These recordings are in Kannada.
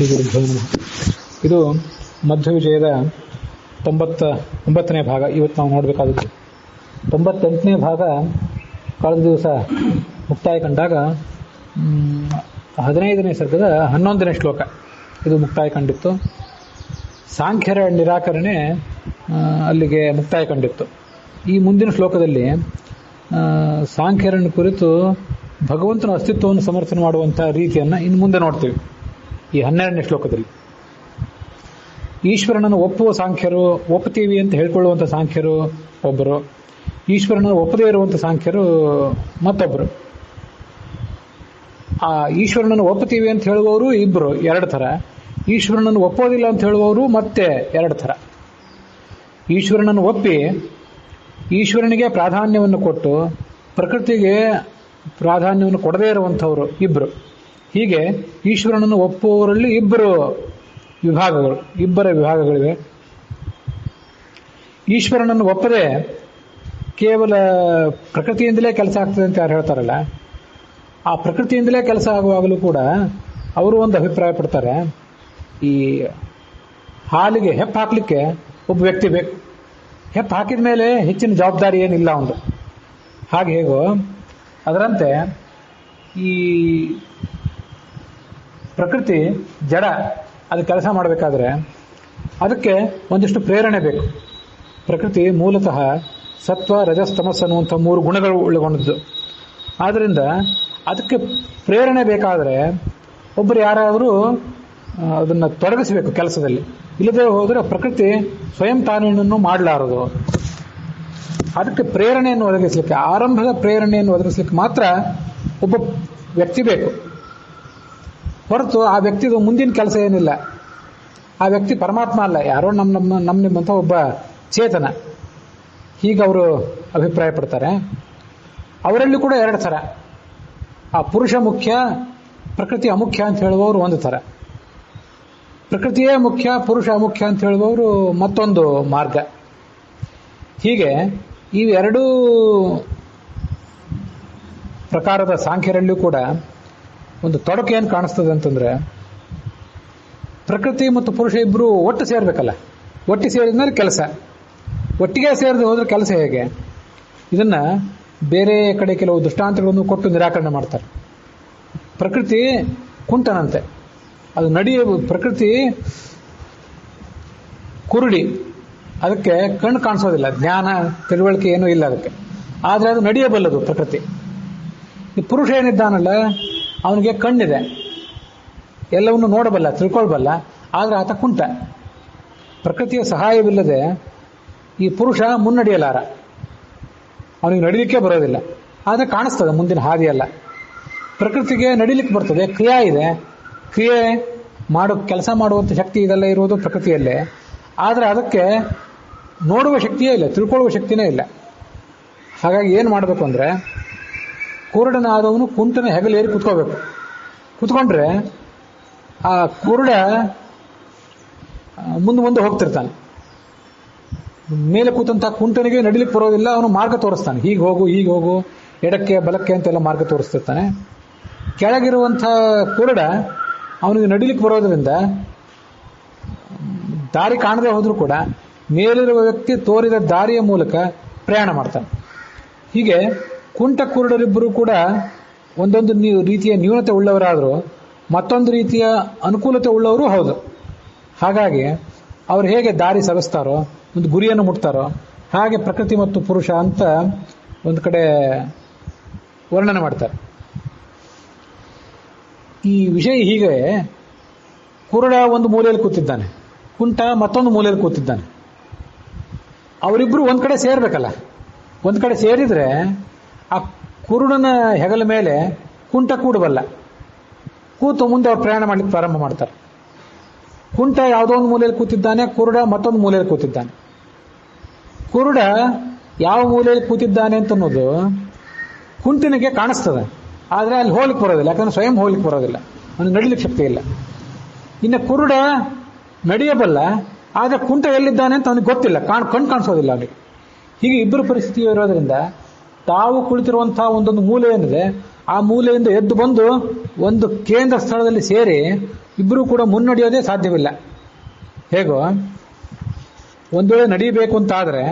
ಶ್ರೀ ಗುರುಭ್ಯೋ ನಮಃ. ಇದು ಮಧ್ವವಿಜಯದ 99ನೇ ಭಾಗ. ಇವತ್ತು ನಾವು ನೋಡಬೇಕಾದದ್ದು 98ನೇ ಭಾಗ. ಕಳೆದ ದಿವಸ ಮುಕ್ತಾಯ ಕಂಡಾಗ 15ನೇ ಸರ್ಗದ 11ನೇ ಶ್ಲೋಕ ಇದು ಮುಕ್ತಾಯ ಕಂಡಿತ್ತು. ಸಾಂಖ್ಯರ ನಿರಾಕರಣೆ ಅಲ್ಲಿಗೆ ಮುಕ್ತಾಯ ಕಂಡಿತ್ತು. ಈ ಮುಂದಿನ ಶ್ಲೋಕದಲ್ಲಿ ಸಾಂಖ್ಯರನ್ನು ಕುರಿತು ಭಗವಂತನ ಅಸ್ತಿತ್ವವನ್ನು ಸಮರ್ಥನೆ ಮಾಡುವಂಥ ರೀತಿಯನ್ನು ಇನ್ನು ಮುಂದೆ ನೋಡ್ತೀವಿ. ಈ 12ನೇ ಶ್ಲೋಕದಲ್ಲಿ ಈಶ್ವರನನ್ನು ಒಪ್ಪುವ ಸಾಂಖ್ಯರು, ಒಪ್ಪುತ್ತೀವಿ ಅಂತ ಹೇಳ್ಕೊಳ್ಳುವಂಥ ಸಾಂಖ್ಯರು ಒಬ್ಬರು, ಈಶ್ವರನನ್ನು ಒಪ್ಪದೇ ಇರುವಂಥ ಸಾಂಖ್ಯರು ಮತ್ತೊಬ್ಬರು. ಆ ಈಶ್ವರನನ್ನು ಒಪ್ಪುತ್ತೀವಿ ಅಂತ ಹೇಳುವವರು ಇಬ್ಬರು, ಎರಡು ಥರ. ಈಶ್ವರನನ್ನು ಒಪ್ಪೋದಿಲ್ಲ ಅಂತ ಹೇಳುವವರು ಮತ್ತೆ ಎರಡು ಥರ. ಈಶ್ವರನನ್ನು ಒಪ್ಪಿ ಈಶ್ವರನಿಗೆ ಪ್ರಾಧಾನ್ಯವನ್ನು ಕೊಟ್ಟು ಪ್ರಕೃತಿಗೆ ಪ್ರಾಧಾನ್ಯವನ್ನು ಕೊಡದೇ ಇರುವಂಥವರು ಇಬ್ಬರು. ಹೀಗೆ ಈಶ್ವರನನ್ನು ಒಪ್ಪುವವರಲ್ಲಿ ಇಬ್ಬರ ವಿಭಾಗಗಳಿವೆ. ಈಶ್ವರನನ್ನು ಒಪ್ಪದೆ ಕೇವಲ ಪ್ರಕೃತಿಯಿಂದಲೇ ಕೆಲಸ ಆಗ್ತದೆ ಅಂತ ಯಾರು ಹೇಳ್ತಾರಲ್ಲ, ಆ ಪ್ರಕೃತಿಯಿಂದಲೇ ಕೆಲಸ ಆಗುವಾಗಲೂ ಕೂಡ ಅವರು ಒಂದು ಅಭಿಪ್ರಾಯ ಪಡ್ತಾರೆ. ಈ ಹಾಲಿಗೆ ಹೆಪ್ಪು ಹಾಕಲಿಕ್ಕೆ ಒಬ್ಬ ವ್ಯಕ್ತಿ ಬೇಕು. ಹೆಪ್ಪು ಹಾಕಿದ ಮೇಲೆ ಹೆಚ್ಚಿನ ಜವಾಬ್ದಾರಿ ಏನಿಲ್ಲ ಒಂದು. ಹಾಗೆ ಹೇಗೋ ಅದರಂತೆ ಈ ಪ್ರಕೃತಿ ಜಡ, ಅದು ಕೆಲಸ ಮಾಡಬೇಕಾದ್ರೆ ಅದಕ್ಕೆ ಒಂದಿಷ್ಟು ಪ್ರೇರಣೆ ಬೇಕು. ಪ್ರಕೃತಿ ಮೂಲತಃ ಸತ್ವ, ರಜಸ್, ತಮಸ್ ಅನ್ನುವಂಥ 3 ಗುಣಗಳು ಒಳಗೊಂಡದ್ದು. ಆದ್ದರಿಂದ ಅದಕ್ಕೆ ಪ್ರೇರಣೆ ಬೇಕಾದರೆ ಒಬ್ಬರು ಯಾರಾದರೂ ಅದನ್ನು ತೊಡಗಿಸಬೇಕು ಕೆಲಸದಲ್ಲಿ. ಇಲ್ಲದೆ ಹೋದರೆ ಪ್ರಕೃತಿ ಸ್ವಯಂ ತಾನೇನನ್ನು ಮಾಡಲಾರದು. ಅದಕ್ಕೆ ಪ್ರೇರಣೆಯನ್ನು ಒದಗಿಸಲಿಕ್ಕೆ, ಆರಂಭದ ಪ್ರೇರಣೆಯನ್ನು ಒದಗಿಸಲಿಕ್ಕೆ ಮಾತ್ರ ಒಬ್ಬ ವ್ಯಕ್ತಿ ಬೇಕು. ಹೊರತು ಆ ವ್ಯಕ್ತಿದು ಮುಂದಿನ ಕೆಲಸ ಏನಿಲ್ಲ. ಆ ವ್ಯಕ್ತಿ ಪರಮಾತ್ಮ ಅಲ್ಲ, ಯಾರೋ ನಿಮ್ಮಂಥ ಒಬ್ಬ ಚೇತನ. ಹೀಗೆ ಅವರು ಅಭಿಪ್ರಾಯ ಪಡ್ತಾರೆ. ಅವರಲ್ಲಿ ಕೂಡ ಎರಡು ಥರ. ಆ ಪುರುಷ ಮುಖ್ಯ, ಪ್ರಕೃತಿ ಅಮುಖ್ಯ ಅಂತ ಹೇಳುವವರು ಒಂದು ಥರ. ಪ್ರಕೃತಿಯೇ ಮುಖ್ಯ, ಪುರುಷ ಅಮುಖ್ಯ ಅಂತ ಹೇಳುವವರು ಮತ್ತೊಂದು ಮಾರ್ಗ. ಹೀಗೆ ಇವೆರಡೂ ಪ್ರಕಾರದ ಸಾಂಖ್ಯರಲ್ಲೂ ಕೂಡ ಒಂದು ತೊಡಕು ಏನು ಕಾಣಿಸ್ತದೆ ಅಂತಂದ್ರೆ, ಪ್ರಕೃತಿ ಮತ್ತು ಪುರುಷ ಇಬ್ಬರು ಒಟ್ಟು ಸೇರ್ಬೇಕಲ್ಲ. ಒಟ್ಟು ಸೇರಿದ ಮೇಲೆ ಕೆಲಸ. ಒಟ್ಟಿಗೆ ಸೇರಿದು ಹೋದ್ರೆ ಕೆಲಸ ಹೇಗೆ? ಇದನ್ನ ಬೇರೆ ಕಡೆ ಕೆಲವು ದೃಷ್ಟಾಂತಗಳನ್ನು ಕೊಟ್ಟು ನಿರಾಕರಣೆ ಮಾಡ್ತಾರೆ. ಪ್ರಕೃತಿ ಕುಂಟನಂತೆ, ಅದು ಪ್ರಕೃತಿ ಕುರುಡಿ, ಅದಕ್ಕೆ ಕಣ್ಣು ಕಾಣಿಸೋದಿಲ್ಲ, ಜ್ಞಾನ ತಿಳುವಳಿಕೆ ಏನೂ ಇಲ್ಲ ಅದಕ್ಕೆ. ಆದರೆ ಅದು ನಡೆಯಬಲ್ಲದು ಪ್ರಕೃತಿ. ಈ ಪುರುಷ ಏನಿದ್ದಾನಲ್ಲ, ಅವನಿಗೆ ಕಣ್ಣಿದೆ, ಎಲ್ಲವನ್ನು ನೋಡಬಲ್ಲ, ತಿಳ್ಕೊಳ್ಬಲ್ಲ. ಆದರೆ ಆತ ಕುಂಟ. ಪ್ರಕೃತಿಯ ಸಹಾಯವಿಲ್ಲದೆ ಈ ಪುರುಷ ಮುನ್ನಡೆಯಲಾರ, ಅವನಿಗೆ ನಡಿಲಿಕ್ಕೆ ಬರೋದಿಲ್ಲ. ಆದರೆ ಕಾಣಿಸ್ತದೆ ಮುಂದಿನ ಹಾದಿಯಲ್ಲ. ಪ್ರಕೃತಿಗೆ ನಡಿಲಿಕ್ಕೆ ಬರ್ತದೆ, ಕ್ರಿಯೆ ಇದೆ, ಕ್ರಿಯೆ ಕೆಲಸ ಮಾಡುವಂಥ ಶಕ್ತಿ ಇದೆಲ್ಲ ಇರುವುದು ಪ್ರಕೃತಿಯಲ್ಲೇ. ಆದರೆ ಅದಕ್ಕೆ ನೋಡುವ ಶಕ್ತಿಯೇ ಇಲ್ಲ, ತಿಳ್ಕೊಳ್ಳುವ ಶಕ್ತಿನೇ ಇಲ್ಲ. ಹಾಗಾಗಿ ಏನು ಮಾಡಬೇಕು ಅಂದರೆ, ಕುರುಡನಾದವನು ಕುಂಟನ ಹೆಗಲೇರಿ ಕುತ್ಕೋಬೇಕು. ಕುತ್ಕೊಂಡ್ರೆ ಆ ಕುರುಡ ಮುಂದೆ ಹೋಗ್ತಿರ್ತಾನೆ. ಮೇಲೆ ಕೂತಂಥ ಕುಂಟನಿಗೆ ನಡಿಲಿಕ್ಕೆ ಬರೋದಿಲ್ಲ, ಅವನು ಮಾರ್ಗ ತೋರಿಸ್ತಾನೆ. ಹೀಗೆ ಹೋಗು, ಎಡಕ್ಕೆ ಬಲಕ್ಕೆ ಅಂತೆಲ್ಲ ಮಾರ್ಗ ತೋರಿಸ್ತಿರ್ತಾನೆ. ಕೆಳಗಿರುವಂಥ ಕುರುಡ ಅವನಿಗೆ ನಡಿಲಿಕ್ಕೆ ಬರೋದ್ರಿಂದ ದಾರಿ ಕಾಣದೆ ಹೋದ್ರೂ ಕೂಡ ಮೇಲಿರುವ ವ್ಯಕ್ತಿ ತೋರಿದ ದಾರಿಯ ಮೂಲಕ ಪ್ರಯಾಣ ಮಾಡ್ತಾನೆ. ಹೀಗೆ ಕುಂಟ ಕುರುಡರಿಬ್ಬರು ಕೂಡ ಒಂದೊಂದು ರೀತಿಯ ನ್ಯೂನತೆ ಉಳ್ಳವರಾದರೂ ಮತ್ತೊಂದು ರೀತಿಯ ಅನುಕೂಲತೆ ಉಳ್ಳವರು ಹೌದು. ಹಾಗಾಗಿ ಅವರು ಹೇಗೆ ದಾರಿ ಸವಿಸ್ತಾರೋ, ಒಂದು ಗುರಿಯನ್ನು ಮುಟ್ತಾರೋ, ಹಾಗೆ ಪ್ರಕೃತಿ ಮತ್ತು ಪುರುಷ ಅಂತ ಒಂದು ಕಡೆ ವರ್ಣನೆ ಮಾಡ್ತಾರೆ. ಈ ವಿಷಯ ಹೀಗೆ, ಕುರುಡ ಒಂದು ಮೂಲೆಯಲ್ಲಿ ಕೂತಿದ್ದಾನೆ, ಕುಂಟ ಮತ್ತೊಂದು ಮೂಲೆಯಲ್ಲಿ ಕೂತಿದ್ದಾನೆ. ಅವರಿಬ್ಬರು ಒಂದ್ ಕಡೆ ಸೇರ್ಬೇಕಲ್ಲ. ಒಂದ್ ಕಡೆ ಸೇರಿದ್ರೆ ಆ ಕುರುಡನ ಹೆಗಲ ಮೇಲೆ ಕುಂಟ ಕೂಡಬಲ್ಲ. ಕೂತು ಮುಂದೆ ಅವ್ರು ಪ್ರಯಾಣ ಮಾಡ್ಲಿಕ್ಕೆ ಪ್ರಾರಂಭ ಮಾಡ್ತಾರೆ. ಕುಂಟ ಯಾವುದೋ ಒಂದು ಮೂಲೆಯಲ್ಲಿ ಕೂತಿದ್ದಾನೆ, ಕುರುಡ ಮತ್ತೊಂದು ಮೂಲೆಯಲ್ಲಿ ಕೂತಿದ್ದಾನೆ. ಕುರುಡ ಯಾವ ಮೂಲೆಯಲ್ಲಿ ಕೂತಿದ್ದಾನೆ ಅಂತ ಅನ್ನೋದು ಕುಂಟನಿಗೆ ಕಾಣಿಸ್ತದೆ, ಆದರೆ ಅಲ್ಲಿ ಹೋಗ್ಲಿಕ್ಕೆ ಬರೋದಿಲ್ಲ. ಯಾಕಂದ್ರೆ ಸ್ವಯಂ ಹೋಗ್ಲಿಕ್ಕೆ ಬರೋದಿಲ್ಲ, ಅವನಿಗೆ ನಡಿಲಿಕ್ಕೆ ಶಕ್ತಿ ಇಲ್ಲ. ಇನ್ನು ಕುರುಡ ನಡೆಯಬಲ್ಲ, ಆದರೆ ಕುಂಟ ಎಲ್ಲಿದ್ದಾನೆ ಅಂತ ಅವನಿಗೆ ಗೊತ್ತಿಲ್ಲ, ಕಣ್ಣು ಕಾಣಿಸೋದಿಲ್ಲ ಅವನಿಗೆ. ಹೀಗೆ ಇಬ್ಬರು ಪರಿಸ್ಥಿತಿ ಇರೋದ್ರಿಂದ ತಾವು ಕುಳಿತಿರುವಂತಹ ಒಂದೊಂದು ಮೂಲೆ ಏನಿದೆ ಆ ಮೂಲೆಯಿಂದ ಎದ್ದು ಬಂದು ಒಂದು ಕೇಂದ್ರ ಸ್ಥಳದಲ್ಲಿ ಸೇರಿ ಇಬ್ಬರು ಕೂಡ ಮುನ್ನಡೆಯೋದೇ ಸಾಧ್ಯವಿಲ್ಲ. ಹೇಗೋ ಒಂದು ವೇಳೆ ನಡೀಬೇಕು ಅಂತ ಆದರೆ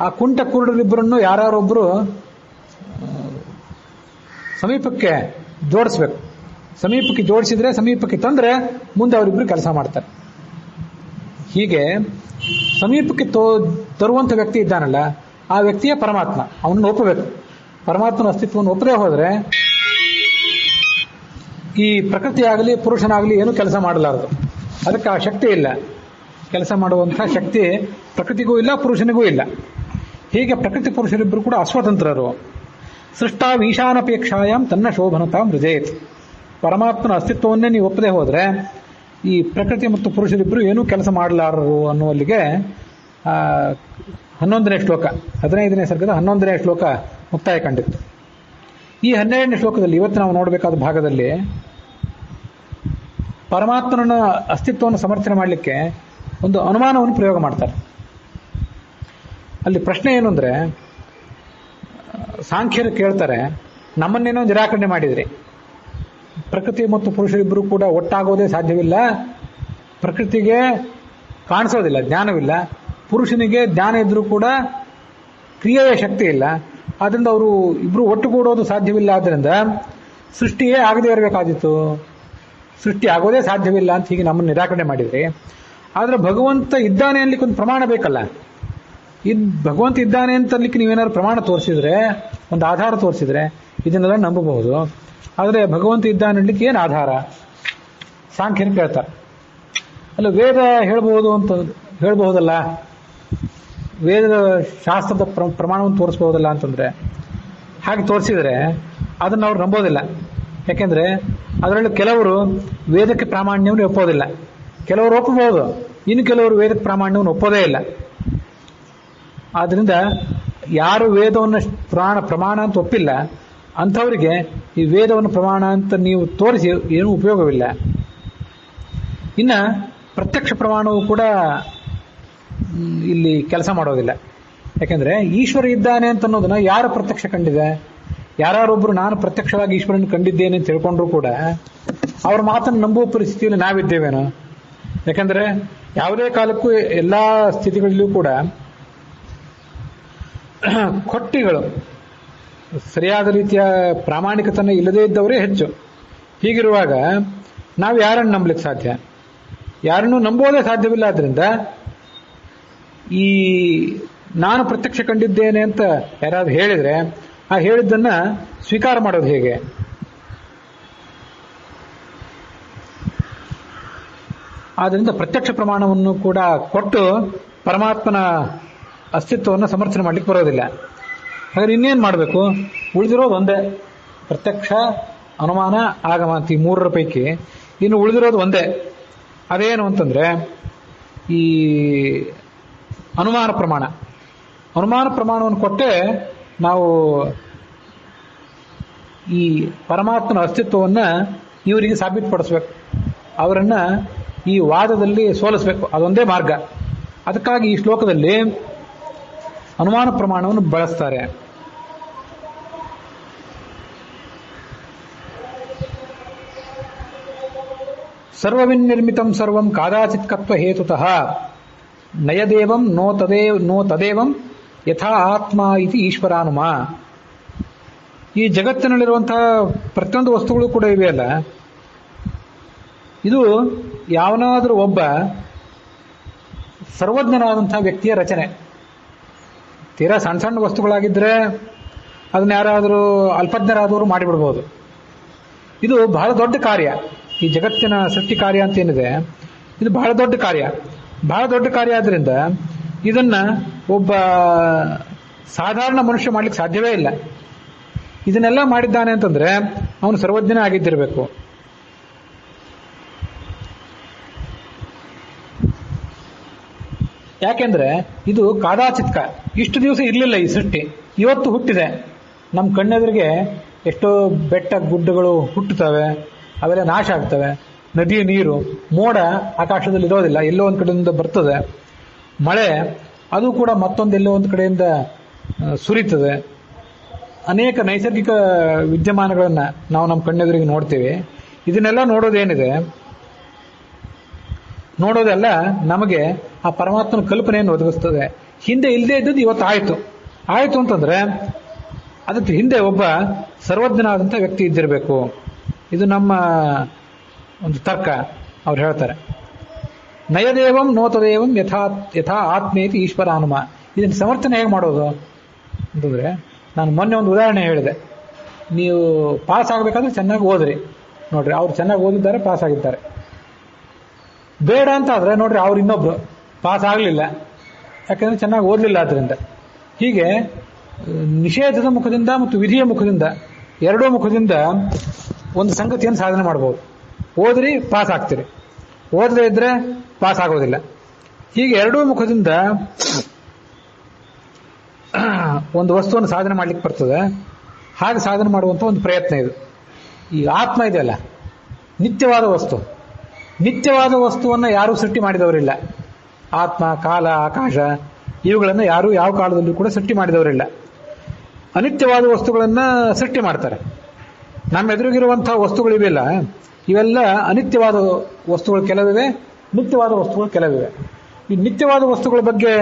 ಆ ಕುಂಟ ಕುರುಡರಿಬ್ಬರನ್ನು ಯಾರೊಬ್ಬರು ಸಮೀಪಕ್ಕೆ ಜೋಡಿಸ್ಬೇಕು. ಸಮೀಪಕ್ಕೆ ಜೋಡಿಸಿದ್ರೆ, ಸಮೀಪಕ್ಕೆ ತಂದ್ರೆ ಮುಂದೆ ಅವರಿಬ್ಬರು ಕೆಲಸ ಮಾಡ್ತಾರೆ. ಹೀಗೆ ಸಮೀಪಕ್ಕೆ ತರುವಂಥ ವ್ಯಕ್ತಿ ಇದ್ದಾನಲ್ಲ, ಆ ವ್ಯಕ್ತಿಯೇ ಪರಮಾತ್ಮ. ಅವನನ್ನು ಒಪ್ಪಬೇಕು. ಪರಮಾತ್ಮನ ಅಸ್ತಿತ್ವವನ್ನು ಒಪ್ಪದೇ ಹೋದರೆ ಈ ಪ್ರಕೃತಿಯಾಗಲಿ ಪುರುಷನಾಗಲಿ ಏನೂ ಕೆಲಸ ಮಾಡಲಾರದು. ಅದಕ್ಕೆ ಆ ಶಕ್ತಿ ಇಲ್ಲ. ಕೆಲಸ ಮಾಡುವಂಥ ಶಕ್ತಿ ಪ್ರಕೃತಿಗೂ ಇಲ್ಲ, ಪುರುಷನಿಗೂ ಇಲ್ಲ. ಹೀಗೆ ಪ್ರಕೃತಿ ಪುರುಷರಿಬ್ಬರು ಕೂಡ ಅಸ್ವತಂತ್ರರು. ಸೃಷ್ಟಾ ಈಶಾನಪೇಕ್ಷಾಯಾಮ್ ತನ್ನ ಶೋಭನತಾಂ ರುಜೇತ್. ಪರಮಾತ್ಮನ ಅಸ್ತಿತ್ವವನ್ನೇ ನೀವು ಒಪ್ಪದೆ ಹೋದರೆ ಈ ಪ್ರಕೃತಿ ಮತ್ತು ಪುರುಷರಿಬ್ಬರು ಏನೂ ಕೆಲಸ ಮಾಡಲಾರರು ಅನ್ನುವಲ್ಲಿಗೆ 11ನೇ ಶ್ಲೋಕ, 15ನೇ ಸರ್ಗದ 11ನೇ ಶ್ಲೋಕ ಮುಕ್ತಾಯ ಕಂಡಿತ್ತು. ಈ 12ನೇ ಶ್ಲೋಕದಲ್ಲಿ ಇವತ್ತು ನಾವು ನೋಡಬೇಕಾದ ಭಾಗದಲ್ಲಿ ಪರಮಾತ್ಮನ ಅಸ್ತಿತ್ವವನ್ನು ಸಮರ್ಥನೆ ಮಾಡಲಿಕ್ಕೆ ಒಂದು ಅನುಮಾನವನ್ನು ಪ್ರಯೋಗ ಮಾಡ್ತಾರೆ. ಅಲ್ಲಿ ಪ್ರಶ್ನೆ ಏನು ಅಂದರೆ, ಸಾಂಖ್ಯರು ಕೇಳ್ತಾರೆ, ನಮ್ಮನ್ನೇನೋ ನಿರಾಕರಣೆ ಮಾಡಿದ್ರಿ, ಪ್ರಕೃತಿ ಮತ್ತು ಪುರುಷರಿಬ್ಬರು ಕೂಡ ಒಟ್ಟಾಗೋದೇ ಸಾಧ್ಯವಿಲ್ಲ, ಪ್ರಕೃತಿಗೆ ಕಾಣಿಸೋದಿಲ್ಲ, ಜ್ಞಾನವಿಲ್ಲ, ಪುರುಷನಿಗೆ ಜ್ಞಾನ ಇದ್ರೂ ಕೂಡ ಕ್ರಿಯೆಯ ಶಕ್ತಿ ಇಲ್ಲ, ಆದ್ದರಿಂದ ಅವರು ಇಬ್ಬರು ಒಟ್ಟುಗೂಡೋದು ಸಾಧ್ಯವಿಲ್ಲ. ಆದ್ದರಿಂದ ಸೃಷ್ಟಿಯೇ ಆಗದೇ ಇರಬೇಕಾದಿತ್ತು, ಸೃಷ್ಟಿ ಆಗೋದೇ ಸಾಧ್ಯವಿಲ್ಲ ಅಂತ ಹೀಗೆ ನಮ್ಮನ್ನು ನಿರಾಕರಣೆ ಮಾಡಿದ್ರಿ. ಆದರೆ ಭಗವಂತ ಇದ್ದಾನೆ ಅನ್ಲಿಕ್ಕೆ ಒಂದು ಪ್ರಮಾಣ ಬೇಕಲ್ಲ. ಭಗವಂತ ಇದ್ದಾನೆ ಅಂತ ಅನ್ಲಿಕ್ಕೆ ನೀವೇನಾದ್ರು ಪ್ರಮಾಣ ತೋರಿಸಿದ್ರೆ, ಒಂದು ಆಧಾರ ತೋರಿಸಿದ್ರೆ ಇದನ್ನೆಲ್ಲ ನಂಬಬಹುದು. ಆದರೆ ಭಗವಂತ ಇದ್ದಾನೆ ಅನ್ಲಿಕ್ಕೆ ಏನು ಆಧಾರ? ಸಾಂಖ್ಯರು ಕೇಳ್ತಾರೆ. ಅಲ್ಲ, ವೇದ ಹೇಳ್ಬಹುದಲ್ಲ, ವೇದದ ಶಾಸ್ತ್ರದ ಪ್ರಮಾಣವನ್ನು ತೋರಿಸಬಹುದಲ್ಲ ಅಂತಂದ್ರೆ, ಹಾಗೆ ತೋರಿಸಿದ್ರೆ ಅದನ್ನು ಅವ್ರು ನಂಬೋದಿಲ್ಲ. ಯಾಕೆಂದ್ರೆ ಅದರಲ್ಲಿ ಕೆಲವರು ವೇದಕ್ಕೆ ಪ್ರಾಮಾಣ್ಯವನ್ನು ಒಪ್ಪೋದಿಲ್ಲ, ಕೆಲವರು ಒಪ್ಪಬಹುದು, ಇನ್ನು ಕೆಲವರು ವೇದಕ್ಕೆ ಪ್ರಾಮಾಣ್ಯವನ್ನು ಒಪ್ಪೋದೇ ಇಲ್ಲ. ಆದ್ರಿಂದ ಯಾರು ವೇದವನ್ನು ಪ್ರಮಾಣ ಅಂತ ಒಪ್ಪಿಲ್ಲ ಅಂಥವರಿಗೆ ಈ ವೇದವನ್ನು ಪ್ರಮಾಣ ಅಂತ ನೀವು ತೋರಿಸಿ ಏನೂ ಉಪಯೋಗವಿಲ್ಲ. ಇನ್ನು ಪ್ರತ್ಯಕ್ಷ ಪ್ರಮಾಣವು ಕೂಡ ಇಲ್ಲಿ ಕೆಲಸ ಮಾಡೋದಿಲ್ಲ. ಯಾಕೆಂದ್ರೆ ಈಶ್ವರ ಇದ್ದಾನೆ ಅಂತ ಅನ್ನೋದನ್ನ ಯಾರು ಪ್ರತ್ಯಕ್ಷ ಕಂಡಿದೆ? ಯಾರೊಬ್ಬರು ನಾನು ಪ್ರತ್ಯಕ್ಷವಾಗಿ ಈಶ್ವರನ ಕಂಡಿದ್ದೇನೆ ಅಂತ ತಿಳ್ಕೊಂಡ್ರು ಕೂಡ ಅವ್ರ ಮಾತನ್ನು ನಂಬುವ ಪರಿಸ್ಥಿತಿಯಲ್ಲಿ ನಾವಿದ್ದೇವೇನೋ? ಯಾಕಂದ್ರೆ ಯಾವುದೇ ಕಾಲಕ್ಕೂ ಎಲ್ಲಾ ಸ್ಥಿತಿಗಳಲ್ಲೂ ಕೂಡ ಕೊಟ್ಟಿಗಳು ಸರಿಯಾದ ರೀತಿಯ ಪ್ರಾಮಾಣಿಕತನ ಇಲ್ಲದೇ ಇದ್ದವರೇ ಹೆಚ್ಚು. ಹೀಗಿರುವಾಗ ನಾವು ಯಾರನ್ನು ನಂಬಲಿಕ್ಕೆ ಸಾಧ್ಯ? ಯಾರನ್ನೂ ನಂಬೋದೇ ಸಾಧ್ಯವಿಲ್ಲ. ಆದ್ರಿಂದ ಈ ನಾನು ಪ್ರತ್ಯಕ್ಷ ಕಂಡಿದ್ದೇನೆ ಅಂತ ಯಾರಾದ್ರೂ ಹೇಳಿದ್ರೆ ಆ ಹೇಳಿದ್ದನ್ನ ಸ್ವೀಕಾರ ಮಾಡೋದು ಹೇಗೆ? ಆದ್ರಿಂದ ಪ್ರತ್ಯಕ್ಷ ಪ್ರಮಾಣವನ್ನು ಕೂಡ ಕೊಟ್ಟು ಪರಮಾತ್ಮನ ಅಸ್ತಿತ್ವವನ್ನು ಸಮರ್ಥನೆ ಮಾಡ್ಲಿಕ್ಕೆ ಬರೋದಿಲ್ಲ. ಹಾಗಾದ್ರೆ ಇನ್ನೇನು ಮಾಡಬೇಕು? ಉಳಿದಿರೋದು ಒಂದೇ, ಪ್ರತ್ಯಕ್ಷ, ಅನುಮಾನ, ಆಗಮ ಅಂತ ಈ ಮೂರರ ಪೈಕಿ ಇನ್ನು ಉಳಿದಿರೋದು ಒಂದೇ. ಅದೇನು ಅಂತಂದ್ರೆ ಈ ಅನುಮಾನ ಪ್ರಮಾಣ. ಅನುಮಾನ ಪ್ರಮಾಣವನ್ನು ಕೊಟ್ಟೆ ನಾವು ಈ ಪರಮಾತ್ಮನ ಅಸ್ತಿತ್ವವನ್ನು ಇವರಿಗೆ ಸಾಬೀತುಪಡಿಸ್ಬೇಕು, ಅವರನ್ನ ಈ ವಾದದಲ್ಲಿ ಸೋಲಿಸಬೇಕು. ಅದೊಂದೇ ಮಾರ್ಗ. ಅದಕ್ಕಾಗಿ ಈ ಶ್ಲೋಕದಲ್ಲಿ ಅನುಮಾನ ಪ್ರಮಾಣವನ್ನು ಬಳಸ್ತಾರೆ. ಸರ್ವವಿನ್ನಿರ್ಮಿತಂ ಸರ್ವಂ ಕಾದಾಚಿತ್ಕತ್ವ ಹೇತುತಃ ನಯದೇವಂ ನೋ ತದೇವಂ ಯಥಾ ಆತ್ಮ ಇತಿ ಈಶ್ವರಾನುಮ. ಈ ಜಗತ್ತಿನಲ್ಲಿರುವಂತಹ ಪ್ರತಿಯೊಂದು ವಸ್ತುಗಳು ಕೂಡ ಇವೆಯಲ್ಲ, ಇದು ಯಾವನಾದರೂ ಒಬ್ಬ ಸರ್ವಜ್ಞನಾದಂತಹ ವ್ಯಕ್ತಿಯ ರಚನೆ. ತೀರಾ ಸಣ್ಣ ಸಣ್ಣ ವಸ್ತುಗಳಾಗಿದ್ದರೆ ಅದನ್ನ ಯಾರಾದರೂ ಅಲ್ಪಜ್ಞರಾದವರು ಮಾಡಿಬಿಡ್ಬೋದು. ಇದು ಬಹಳ ದೊಡ್ಡ ಕಾರ್ಯ. ಈ ಜಗತ್ತಿನ ಸೃಷ್ಟಿ ಕಾರ್ಯ ಅಂತ ಏನಿದೆ, ಇದು ಬಹಳ ದೊಡ್ಡ ಕಾರ್ಯ. ಬಹಳ ದೊಡ್ಡ ಕಾರ್ಯ ಆದ್ರಿಂದ ಇದನ್ನ ಒಬ್ಬ ಸಾಧಾರಣ ಮನುಷ್ಯ ಮಾಡ್ಲಿಕ್ಕೆ ಸಾಧ್ಯವೇ ಇಲ್ಲ. ಇದನ್ನೆಲ್ಲ ಮಾಡಿದ್ದಾನೆ ಅಂತಂದ್ರೆ ಅವನು ಸರ್ವಜ್ಞನೇ ಆಗಿದ್ದಿರಬೇಕು. ಯಾಕೆಂದ್ರೆ ಇದು ಕಾದಾಚಿತ್ಕ. ಇಷ್ಟು ದಿವಸ ಇರಲಿಲ್ಲ ಈ ಸೃಷ್ಟಿ, ಇವತ್ತು ಹುಟ್ಟಿದೆ. ನಮ್ಮ ಕಣ್ಣೆದುರಿಗೆ ಎಷ್ಟೋ ಬೆಟ್ಟ ಗುಡ್ಡಗಳು ಹುಟ್ಟುತ್ತವೆ, ಅವೆಲ್ಲ ನಾಶ ಆಗ್ತವೆ. ನದಿಯ ನೀರು, ಮೋಡ ಆಕಾಶದಲ್ಲಿ ಇರೋದಿಲ್ಲ, ಎಲ್ಲೋ ಒಂದು ಕಡೆಯಿಂದ ಬರ್ತದೆ. ಮಳೆ ಅದು ಕೂಡ ಮತ್ತೊಂದು ಎಲ್ಲೋ ಒಂದು ಕಡೆಯಿಂದ ಸುರಿತದೆ. ಅನೇಕ ನೈಸರ್ಗಿಕ ವಿದ್ಯಮಾನಗಳನ್ನು ನಾವು ನಮ್ಮ ಕಣ್ಣೆದುರಿಗೆ ನೋಡ್ತೀವಿ. ಇದನ್ನೆಲ್ಲ ನೋಡೋದೆಲ್ಲ ನಮಗೆ ಆ ಪರಮಾತ್ಮನ ಕಲ್ಪನೆಯನ್ನು ಒದಗಿಸ್ತದೆ. ಹಿಂದೆ ಇಲ್ಲದೆ ಇದ್ದದ್ದು ಇವತ್ತು ಆಯಿತು ಅಂತಂದ್ರೆ ಅದಕ್ಕೆ ಹಿಂದೆ ಒಬ್ಬ ಸರ್ವಜ್ಞನಾದಂಥ ವ್ಯಕ್ತಿ ಇದ್ದಿರಬೇಕು. ಇದು ನಮ್ಮ ಒಂದು ತರ್ಕ. ಅವ್ರು ಹೇಳ್ತಾರೆ, ನಯದೇವಂ ನೋತದೇವಂ ಯಥಾ ಆತ್ಮೇತಿ ಈಶ್ವರ ಹನುಮ. ಇದನ್ನು ಸಮರ್ಥನೆ ಹೇಗೆ ಮಾಡೋದು ಅಂತಂದ್ರೆ, ನಾನು ಮೊನ್ನೆ ಒಂದು ಉದಾಹರಣೆ ಹೇಳಿದೆ. ನೀವು ಪಾಸ್ ಆಗಬೇಕಾದ್ರೆ ಚೆನ್ನಾಗಿ ಓದ್ರಿ, ನೋಡ್ರಿ ಅವ್ರು ಚೆನ್ನಾಗಿ ಓದಿದ್ದಾರೆ, ಪಾಸ್ ಆಗಿದ್ದಾರೆ. ಬೇಡ ಅಂತ ಆದ್ರೆ ನೋಡ್ರಿ ಅವ್ರು ಇನ್ನೊಬ್ರು ಪಾಸ್ ಆಗಲಿಲ್ಲ, ಯಾಕಂದ್ರೆ ಚೆನ್ನಾಗಿ ಓದಲಿಲ್ಲ. ಆದ್ರಿಂದ ಹೀಗೆ ನಿಷೇಧದ ಮುಖದಿಂದ ಮತ್ತು ವಿಧಿಯ ಮುಖದಿಂದ, ಎರಡೂ ಮುಖದಿಂದ ಒಂದು ಸಂಗತಿಯನ್ನು ಸಾಧನೆ ಮಾಡಬಹುದು. ಓದ್ರಿ ಪಾಸ್ ಆಗ್ತೀರಿ, ಓದದೇ ಇದ್ರೆ ಪಾಸ್ ಆಗೋದಿಲ್ಲ. ಹೀಗೆ ಎರಡೂ ಮುಖದಿಂದ ಒಂದು ವಸ್ತುವನ್ನು ಸಾಧನೆ ಮಾಡ್ಲಿಕ್ಕೆ ಬರ್ತದೆ. ಹಾಗೆ ಸಾಧನೆ ಮಾಡುವಂಥ ಒಂದು ಪ್ರಯತ್ನ ಇದು. ಈ ಆತ್ಮ ಇದೆಯಲ್ಲ, ನಿತ್ಯವಾದ ವಸ್ತುವನ್ನು ಯಾರೂ ಸೃಷ್ಟಿ ಮಾಡಿದವರಿಲ್ಲ. ಆತ್ಮ, ಕಾಲ, ಆಕಾಶ ಇವುಗಳನ್ನು ಯಾರೂ ಯಾವ ಕಾಲದಲ್ಲೂ ಕೂಡ ಸೃಷ್ಟಿ ಮಾಡಿದವರಿಲ್ಲ. ಅನಿತ್ಯವಾದ ವಸ್ತುಗಳನ್ನು ಸೃಷ್ಟಿ ಮಾಡ್ತಾರೆ. ನಮ್ಮ ಎದುರಿಗಿರುವಂತಹ ವಸ್ತುಗಳಿವೆಲ್ಲ, ಇವೆಲ್ಲ ಅನಿತ್ಯವಾದ ವಸ್ತುಗಳು ಕೆಲವಿವೆ, ನಿತ್ಯವಾದ ವಸ್ತುಗಳು ಕೆಲವಿವೆ. ಈ ನಿತ್ಯವಾದ ವಸ್ತುಗಳ ಬಗ್ಗೆ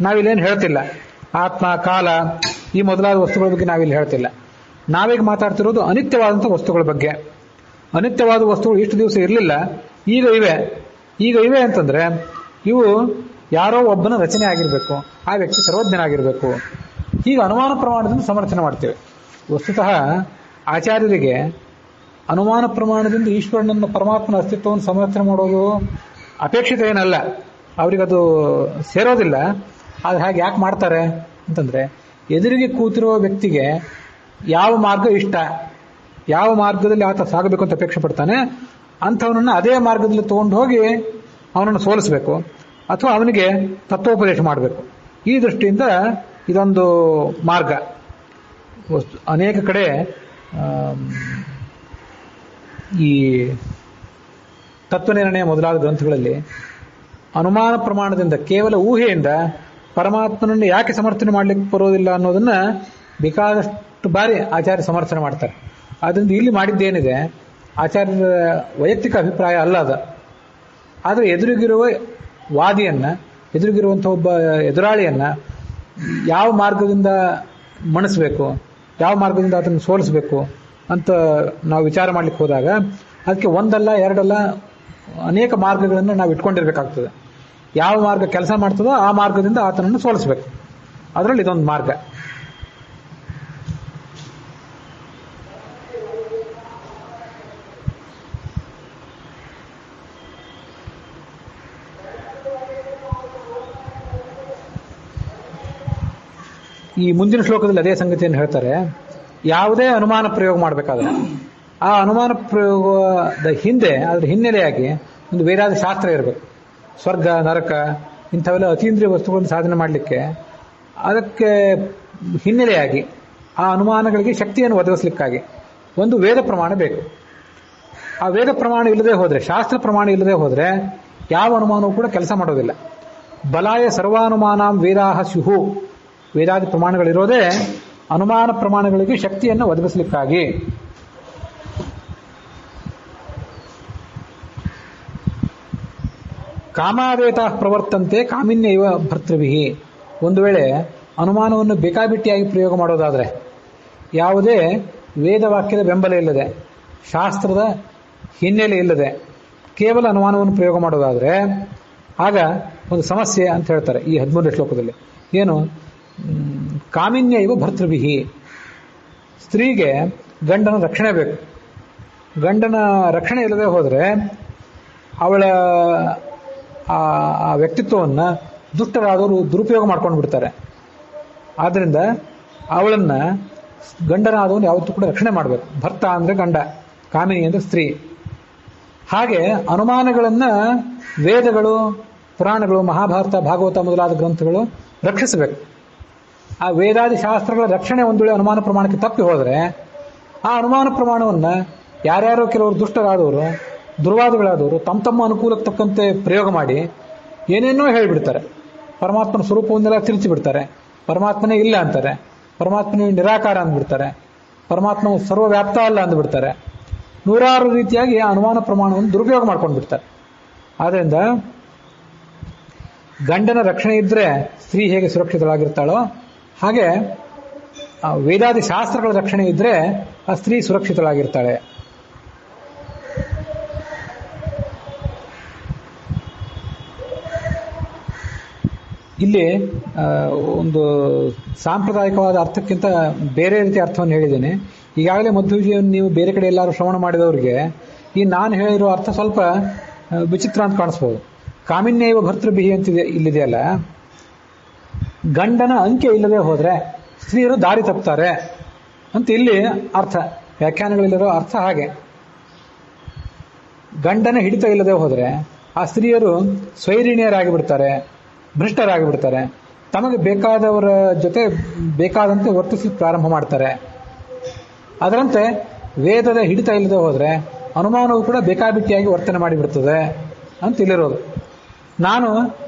ನಾವಿಲ್ಲೇನು ಹೇಳ್ತಿಲ್ಲ. ಆತ್ಮ, ಕಾಲ ಈ ಮೊದಲಾದ ವಸ್ತುಗಳ ಬಗ್ಗೆ ನಾವಿಲ್ಲಿ ಹೇಳ್ತಿಲ್ಲ. ನಾವೀಗ ಮಾತಾಡ್ತಿರೋದು ಅನಿತ್ಯವಾದಂಥ ವಸ್ತುಗಳ ಬಗ್ಗೆ. ಅನಿತ್ಯವಾದ ವಸ್ತುಗಳು ಇಷ್ಟು ದಿವಸ ಇರಲಿಲ್ಲ, ಈಗ ಇವೆ ಅಂತಂದ್ರೆ ಇವು ಯಾರೋ ಒಬ್ಬನ ರಚನೆ ಆಗಿರಬೇಕು, ಆ ವ್ಯಕ್ತಿ ಸರ್ವಜ್ಞನಾಗಿರಬೇಕು. ಹೀಗೆ ಅನುಮಾನ ಪ್ರಮಾಣದಿಂದ ಸಮರ್ಥನೆ ಮಾಡ್ತೇವೆ. ವಸ್ತುತಃ ಆಚಾರ್ಯರಿಗೆ ಅನುಮಾನ ಪ್ರಮಾಣದಿಂದ ಈಶ್ವರನನ್ನ ಪರಮಾತ್ಮನ ಅಸ್ತಿತ್ವವನ್ನು ಸಮರ್ಥನೆ ಮಾಡೋದು ಅಪೇಕ್ಷಿತ ಏನಲ್ಲ, ಅವರಿಗದು ಸೇರೋದಿಲ್ಲ. ಅದು ಹಾಗೆ ಯಾಕೆ ಮಾಡ್ತಾರೆ ಅಂತಂದ್ರೆ, ಎದುರಿಗೆ ಕೂತಿರುವ ವ್ಯಕ್ತಿಗೆ ಯಾವ ಮಾರ್ಗ ಇಷ್ಟ, ಯಾವ ಮಾರ್ಗದಲ್ಲಿ ಆತ ಸಾಗಬೇಕು ಅಂತ ಅಪೇಕ್ಷೆ ಪಡ್ತಾನೆ, ಅಂಥವನನ್ನು ಅದೇ ಮಾರ್ಗದಲ್ಲಿ ತಗೊಂಡು ಹೋಗಿ ಅವನನ್ನು ಸೋಲಿಸಬೇಕು ಅಥವಾ ಅವನಿಗೆ ತತ್ವೋಪದೇಶ ಮಾಡಬೇಕು. ಈ ದೃಷ್ಟಿಯಿಂದ ಇದೊಂದು ಮಾರ್ಗ. ಅನೇಕ ಕಡೆ ಈ ತತ್ವನಿರ್ಣಯ ಮೊದಲಾದ ಗ್ರಂಥಗಳಲ್ಲಿ ಅನುಮಾನ ಪ್ರಮಾಣದಿಂದ, ಕೇವಲ ಊಹೆಯಿಂದ ಪರಮಾತ್ಮನನ್ನು ಯಾಕೆ ಸಮರ್ಥನೆ ಮಾಡಲಿಕ್ಕೆ ಬರೋದಿಲ್ಲ ಅನ್ನೋದನ್ನ ಬೇಕಾದಷ್ಟು ಬಾರಿ ಆಚಾರ್ಯ ಸಮರ್ಥನೆ ಮಾಡ್ತಾರೆ. ಆದ್ದರಿಂದ ಇಲ್ಲಿ ಮಾಡಿದ್ದೇನಿದೆ ಆಚಾರ್ಯರ ವೈಯಕ್ತಿಕ ಅಭಿಪ್ರಾಯ ಅಲ್ಲ ಅದು. ಆದರೆ ಎದುರಿಗಿರುವ ವಾದಿಯನ್ನ, ಎದುರಿಗಿರುವಂಥ ಒಬ್ಬ ಎದುರಾಳಿಯನ್ನ ಯಾವ ಮಾರ್ಗದಿಂದ ಮಣಿಸ್ಬೇಕು, ಯಾವ ಮಾರ್ಗದಿಂದ ಅದನ್ನು ಸೋಲಿಸಬೇಕು ಅಂತ ನಾವು ವಿಚಾರ ಮಾಡ್ಲಿಕ್ಕೆ ಹೋದಾಗ ಅದಕ್ಕೆ ಒಂದಲ್ಲ ಎರಡಲ್ಲ ಅನೇಕ ಮಾರ್ಗಗಳನ್ನು ನಾವು ಇಟ್ಕೊಂಡಿರ್ಬೇಕಾಗ್ತದೆ. ಯಾವ ಮಾರ್ಗ ಕೆಲಸ ಮಾಡ್ತದೋ ಆ ಮಾರ್ಗದಿಂದ ಆತನನ್ನು ಸೋಲಿಸಬೇಕು. ಅದರಲ್ಲಿ ಇದೊಂದು ಮಾರ್ಗ. ಈ ಮುಂದಿನ ಶ್ಲೋಕದಲ್ಲಿ ಅದೇ ಸಂಗತಿಯನ್ನು ಹೇಳ್ತಾರೆ. ಯಾವುದೇ ಅನುಮಾನ ಪ್ರಯೋಗ ಮಾಡಬೇಕಾದ್ರೆ ಆ ಅನುಮಾನ ಪ್ರಯೋಗದ ಹಿಂದೆ, ಅದರ ಹಿನ್ನೆಲೆಯಾಗಿ ಒಂದು ವೇದಾದ ಶಾಸ್ತ್ರ ಇರಬೇಕು. ಸ್ವರ್ಗ, ನರಕ ಇಂಥವೆಲ್ಲ ಅತೀಂದ್ರಿಯ ವಸ್ತುಗಳನ್ನು ಸಾಧನೆ ಮಾಡಲಿಕ್ಕೆ ಅದಕ್ಕೆ ಹಿನ್ನೆಲೆಯಾಗಿ ಆ ಅನುಮಾನಗಳಿಗೆ ಶಕ್ತಿಯನ್ನು ಒದಗಿಸ್ಲಿಕ್ಕಾಗಿ ಒಂದು ವೇದ ಪ್ರಮಾಣ ಬೇಕು. ಆ ವೇದ ಪ್ರಮಾಣ ಇಲ್ಲದೆ ಹೋದರೆ, ಶಾಸ್ತ್ರ ಪ್ರಮಾಣ ಇಲ್ಲದೆ ಹೋದರೆ ಯಾವ ಅನುಮಾನವೂ ಕೂಡ ಕೆಲಸ ಮಾಡೋದಿಲ್ಲ. ಬಲಾಯ ಸರ್ವಾನುಮಾನಾಂ ವೇದಾಹ ಸ್ಯುಹು. ವೇದಾದಿ ಪ್ರಮಾಣಗಳಿರೋದೇ ಅನುಮಾನ ಪ್ರಮಾಣಗಳಿಗೆ ಶಕ್ತಿಯನ್ನು ಒದಗಿಸಲಿಕ್ಕಾಗಿ. ಕಾಮಾದೇತ ಪ್ರವರ್ತಂತೆ ಕಾಮಿನ್ಯೈವ ಭರ್ತೃಭಿಹಿ. ಒಂದು ವೇಳೆ ಅನುಮಾನವನ್ನು ಬೇಕಾಬಿಟ್ಟಿಯಾಗಿ ಪ್ರಯೋಗ ಮಾಡೋದಾದರೆ, ಯಾವುದೇ ವೇದವಾಕ್ಯದ ಬೆಂಬಲ ಇಲ್ಲದೆ, ಶಾಸ್ತ್ರದ ಹಿನ್ನೆಲೆ ಇಲ್ಲದೆ ಕೇವಲ ಅನುಮಾನವನ್ನು ಪ್ರಯೋಗ ಮಾಡೋದಾದರೆ ಆಗ ಒಂದು ಸಮಸ್ಯೆ ಅಂತ ಹೇಳ್ತಾರೆ ಈ 13ನೇ ಶ್ಲೋಕದಲ್ಲಿ. ಏನು? ಕಾಮಿನ್ಯೈವ ಭರ್ತೃಭಿಹಿ. ಸ್ತ್ರೀಗೆ ಗಂಡನ ರಕ್ಷಣೆ ಬೇಕು. ಗಂಡನ ರಕ್ಷಣೆ ಇಲ್ಲದೆ ಹೋದರೆ ಅವಳ ಆ ವ್ಯಕ್ತಿತ್ವವನ್ನು ದುಷ್ಟರಾದವರು ದುರುಪಯೋಗ ಮಾಡ್ಕೊಂಡು ಬಿಡ್ತಾರೆ. ಆದ್ದರಿಂದ ಅವಳನ್ನ ಗಂಡನಾದವನು ಯಾವತ್ತೂ ಕೂಡ ರಕ್ಷಣೆ ಮಾಡಬೇಕು. ಭರ್ತ ಅಂದರೆ ಗಂಡ, ಕಾಮಿನಿ ಅಂದರೆ ಸ್ತ್ರೀ. ಹಾಗೆ ಅನುಮಾನಗಳನ್ನು ವೇದಗಳು, ಪುರಾಣಗಳು, ಮಹಾಭಾರತ, ಭಾಗವತ ಮೊದಲಾದ ಗ್ರಂಥಗಳು ರಕ್ಷಿಸಬೇಕು. ಆ ವೇದಾದಿ ಶಾಸ್ತ್ರಗಳ ರಕ್ಷಣೆ ಒಂದು ವೇಳೆ ಅನುಮಾನ ಪ್ರಮಾಣಕ್ಕೆ ತಪ್ಪಿ ಹೋದರೆ ಆ ಅನುಮಾನ ಪ್ರಮಾಣವನ್ನು ಯಾರ್ಯಾರೋ ಕೆಲವರು ದುಷ್ಟರಾದವರು, ದುರ್ವಾದಿಗಳಾದವರು ತಮ್ಮ ಅನುಕೂಲಕ್ಕೆ ತಕ್ಕಂತೆ ಪ್ರಯೋಗ ಮಾಡಿ ಏನೇನೋ ಹೇಳಿಬಿಡ್ತಾರೆ. ಪರಮಾತ್ಮನ ಸ್ವರೂಪವನ್ನೆಲ್ಲ ತಿರುಚಿ ಬಿಡ್ತಾರೆ. ಪರಮಾತ್ಮನೇ ಇಲ್ಲ ಅಂತಾರೆ. ಪರಮಾತ್ಮನ ನಿರಾಕಾರ ಅಂದ್ಬಿಡ್ತಾರೆ, ಪರಮಾತ್ಮ ಸರ್ವವ್ಯಾಪ್ತ ಅಲ್ಲ ಅಂದ್ಬಿಡ್ತಾರೆ. ನೂರಾರು ರೀತಿಯಾಗಿ ಅನುಮಾನ ಪ್ರಮಾಣವನ್ನು ದುರುಪಯೋಗ ಮಾಡ್ಕೊಂಡು ಬಿಡ್ತಾರೆ. ಆದ್ದರಿಂದ ಗಂಡನ ರಕ್ಷಣೆ ಇದ್ರೆ ಸ್ತ್ರೀ ಹೇಗೆ ಸುರಕ್ಷಿತಳಾಗಿರ್ತಾಳೋ ಹಾಗೆ ವೇದಾದಿ ಶಾಸ್ತ್ರಗಳ ರಕ್ಷಣೆ ಇದ್ರೆ ಆ ಸ್ತ್ರೀ ಸುರಕ್ಷಿತಳಾಗಿರ್ತಾಳೆ. ಇಲ್ಲಿ ಒಂದು ಸಾಂಪ್ರದಾಯಿಕವಾದ ಅರ್ಥಕ್ಕಿಂತ ಬೇರೆ ರೀತಿಯ ಅರ್ಥವನ್ನು ಹೇಳಿದ್ದೇನೆ. ಈಗಾಗಲೇ ಮಧ್ವವಿಜಯವನ್ನು ನೀವು ಬೇರೆ ಕಡೆ ಎಲ್ಲರೂ ಶ್ರವಣ ಮಾಡಿದವರಿಗೆ ಈ ನಾನು ಹೇಳಿರೋ ಅರ್ಥ ಸ್ವಲ್ಪ ವಿಚಿತ್ರ ಅಂತ ಕಾಣಿಸ್ಬೋದು. ಕಾಮಿನ್ಯೈವ ಭರ್ತೃಬಿಹಿ ಅಂತಿದೆ ಇಲ್ಲಿದೆಯಲ್ಲ, ಗಂಡನ ಅಂಕೆ ಇಲ್ಲದೆ ಹೋದ್ರೆ ಸ್ತ್ರೀಯರು ದಾರಿ ತಪ್ಪುತ್ತಾರೆ ಅಂತ ಇಲ್ಲಿ ಅರ್ಥ. ವ್ಯಾಖ್ಯಾನಗಳಲ್ಲಿರೋ ಅರ್ಥ ಹಾಗೆ. ಗಂಡನ ಹಿಡಿತ ಇಲ್ಲದೆ ಹೋದ್ರೆ ಆ ಸ್ತ್ರೀಯರು ಸ್ವೈರಿಣಿಯರಾಗಿ ಬಿಡ್ತಾರೆ, ಭ್ರಷ್ಟರಾಗಿ ಬಿಡ್ತಾರೆ, ತಮಗೆ ಬೇಕಾದವರ ಜೊತೆ ಬೇಕಾದಂತೆ ವರ್ತಿಸಿ ಪ್ರಾರಂಭ ಮಾಡ್ತಾರೆ. ಅದರಂತೆ ವೇದದ ಹಿಡಿತ ಇಲ್ಲದೆ ಹೋದ್ರೆ ಅನುಮಾನವು ಕೂಡ ಬೇಕಾಬಿಟ್ಟಿಯಾಗಿ ವರ್ತನೆ ಮಾಡಿಬಿಡ್ತದೆ ಅಂತ ಇಲ್ಲಿರೋದು. ನಾನು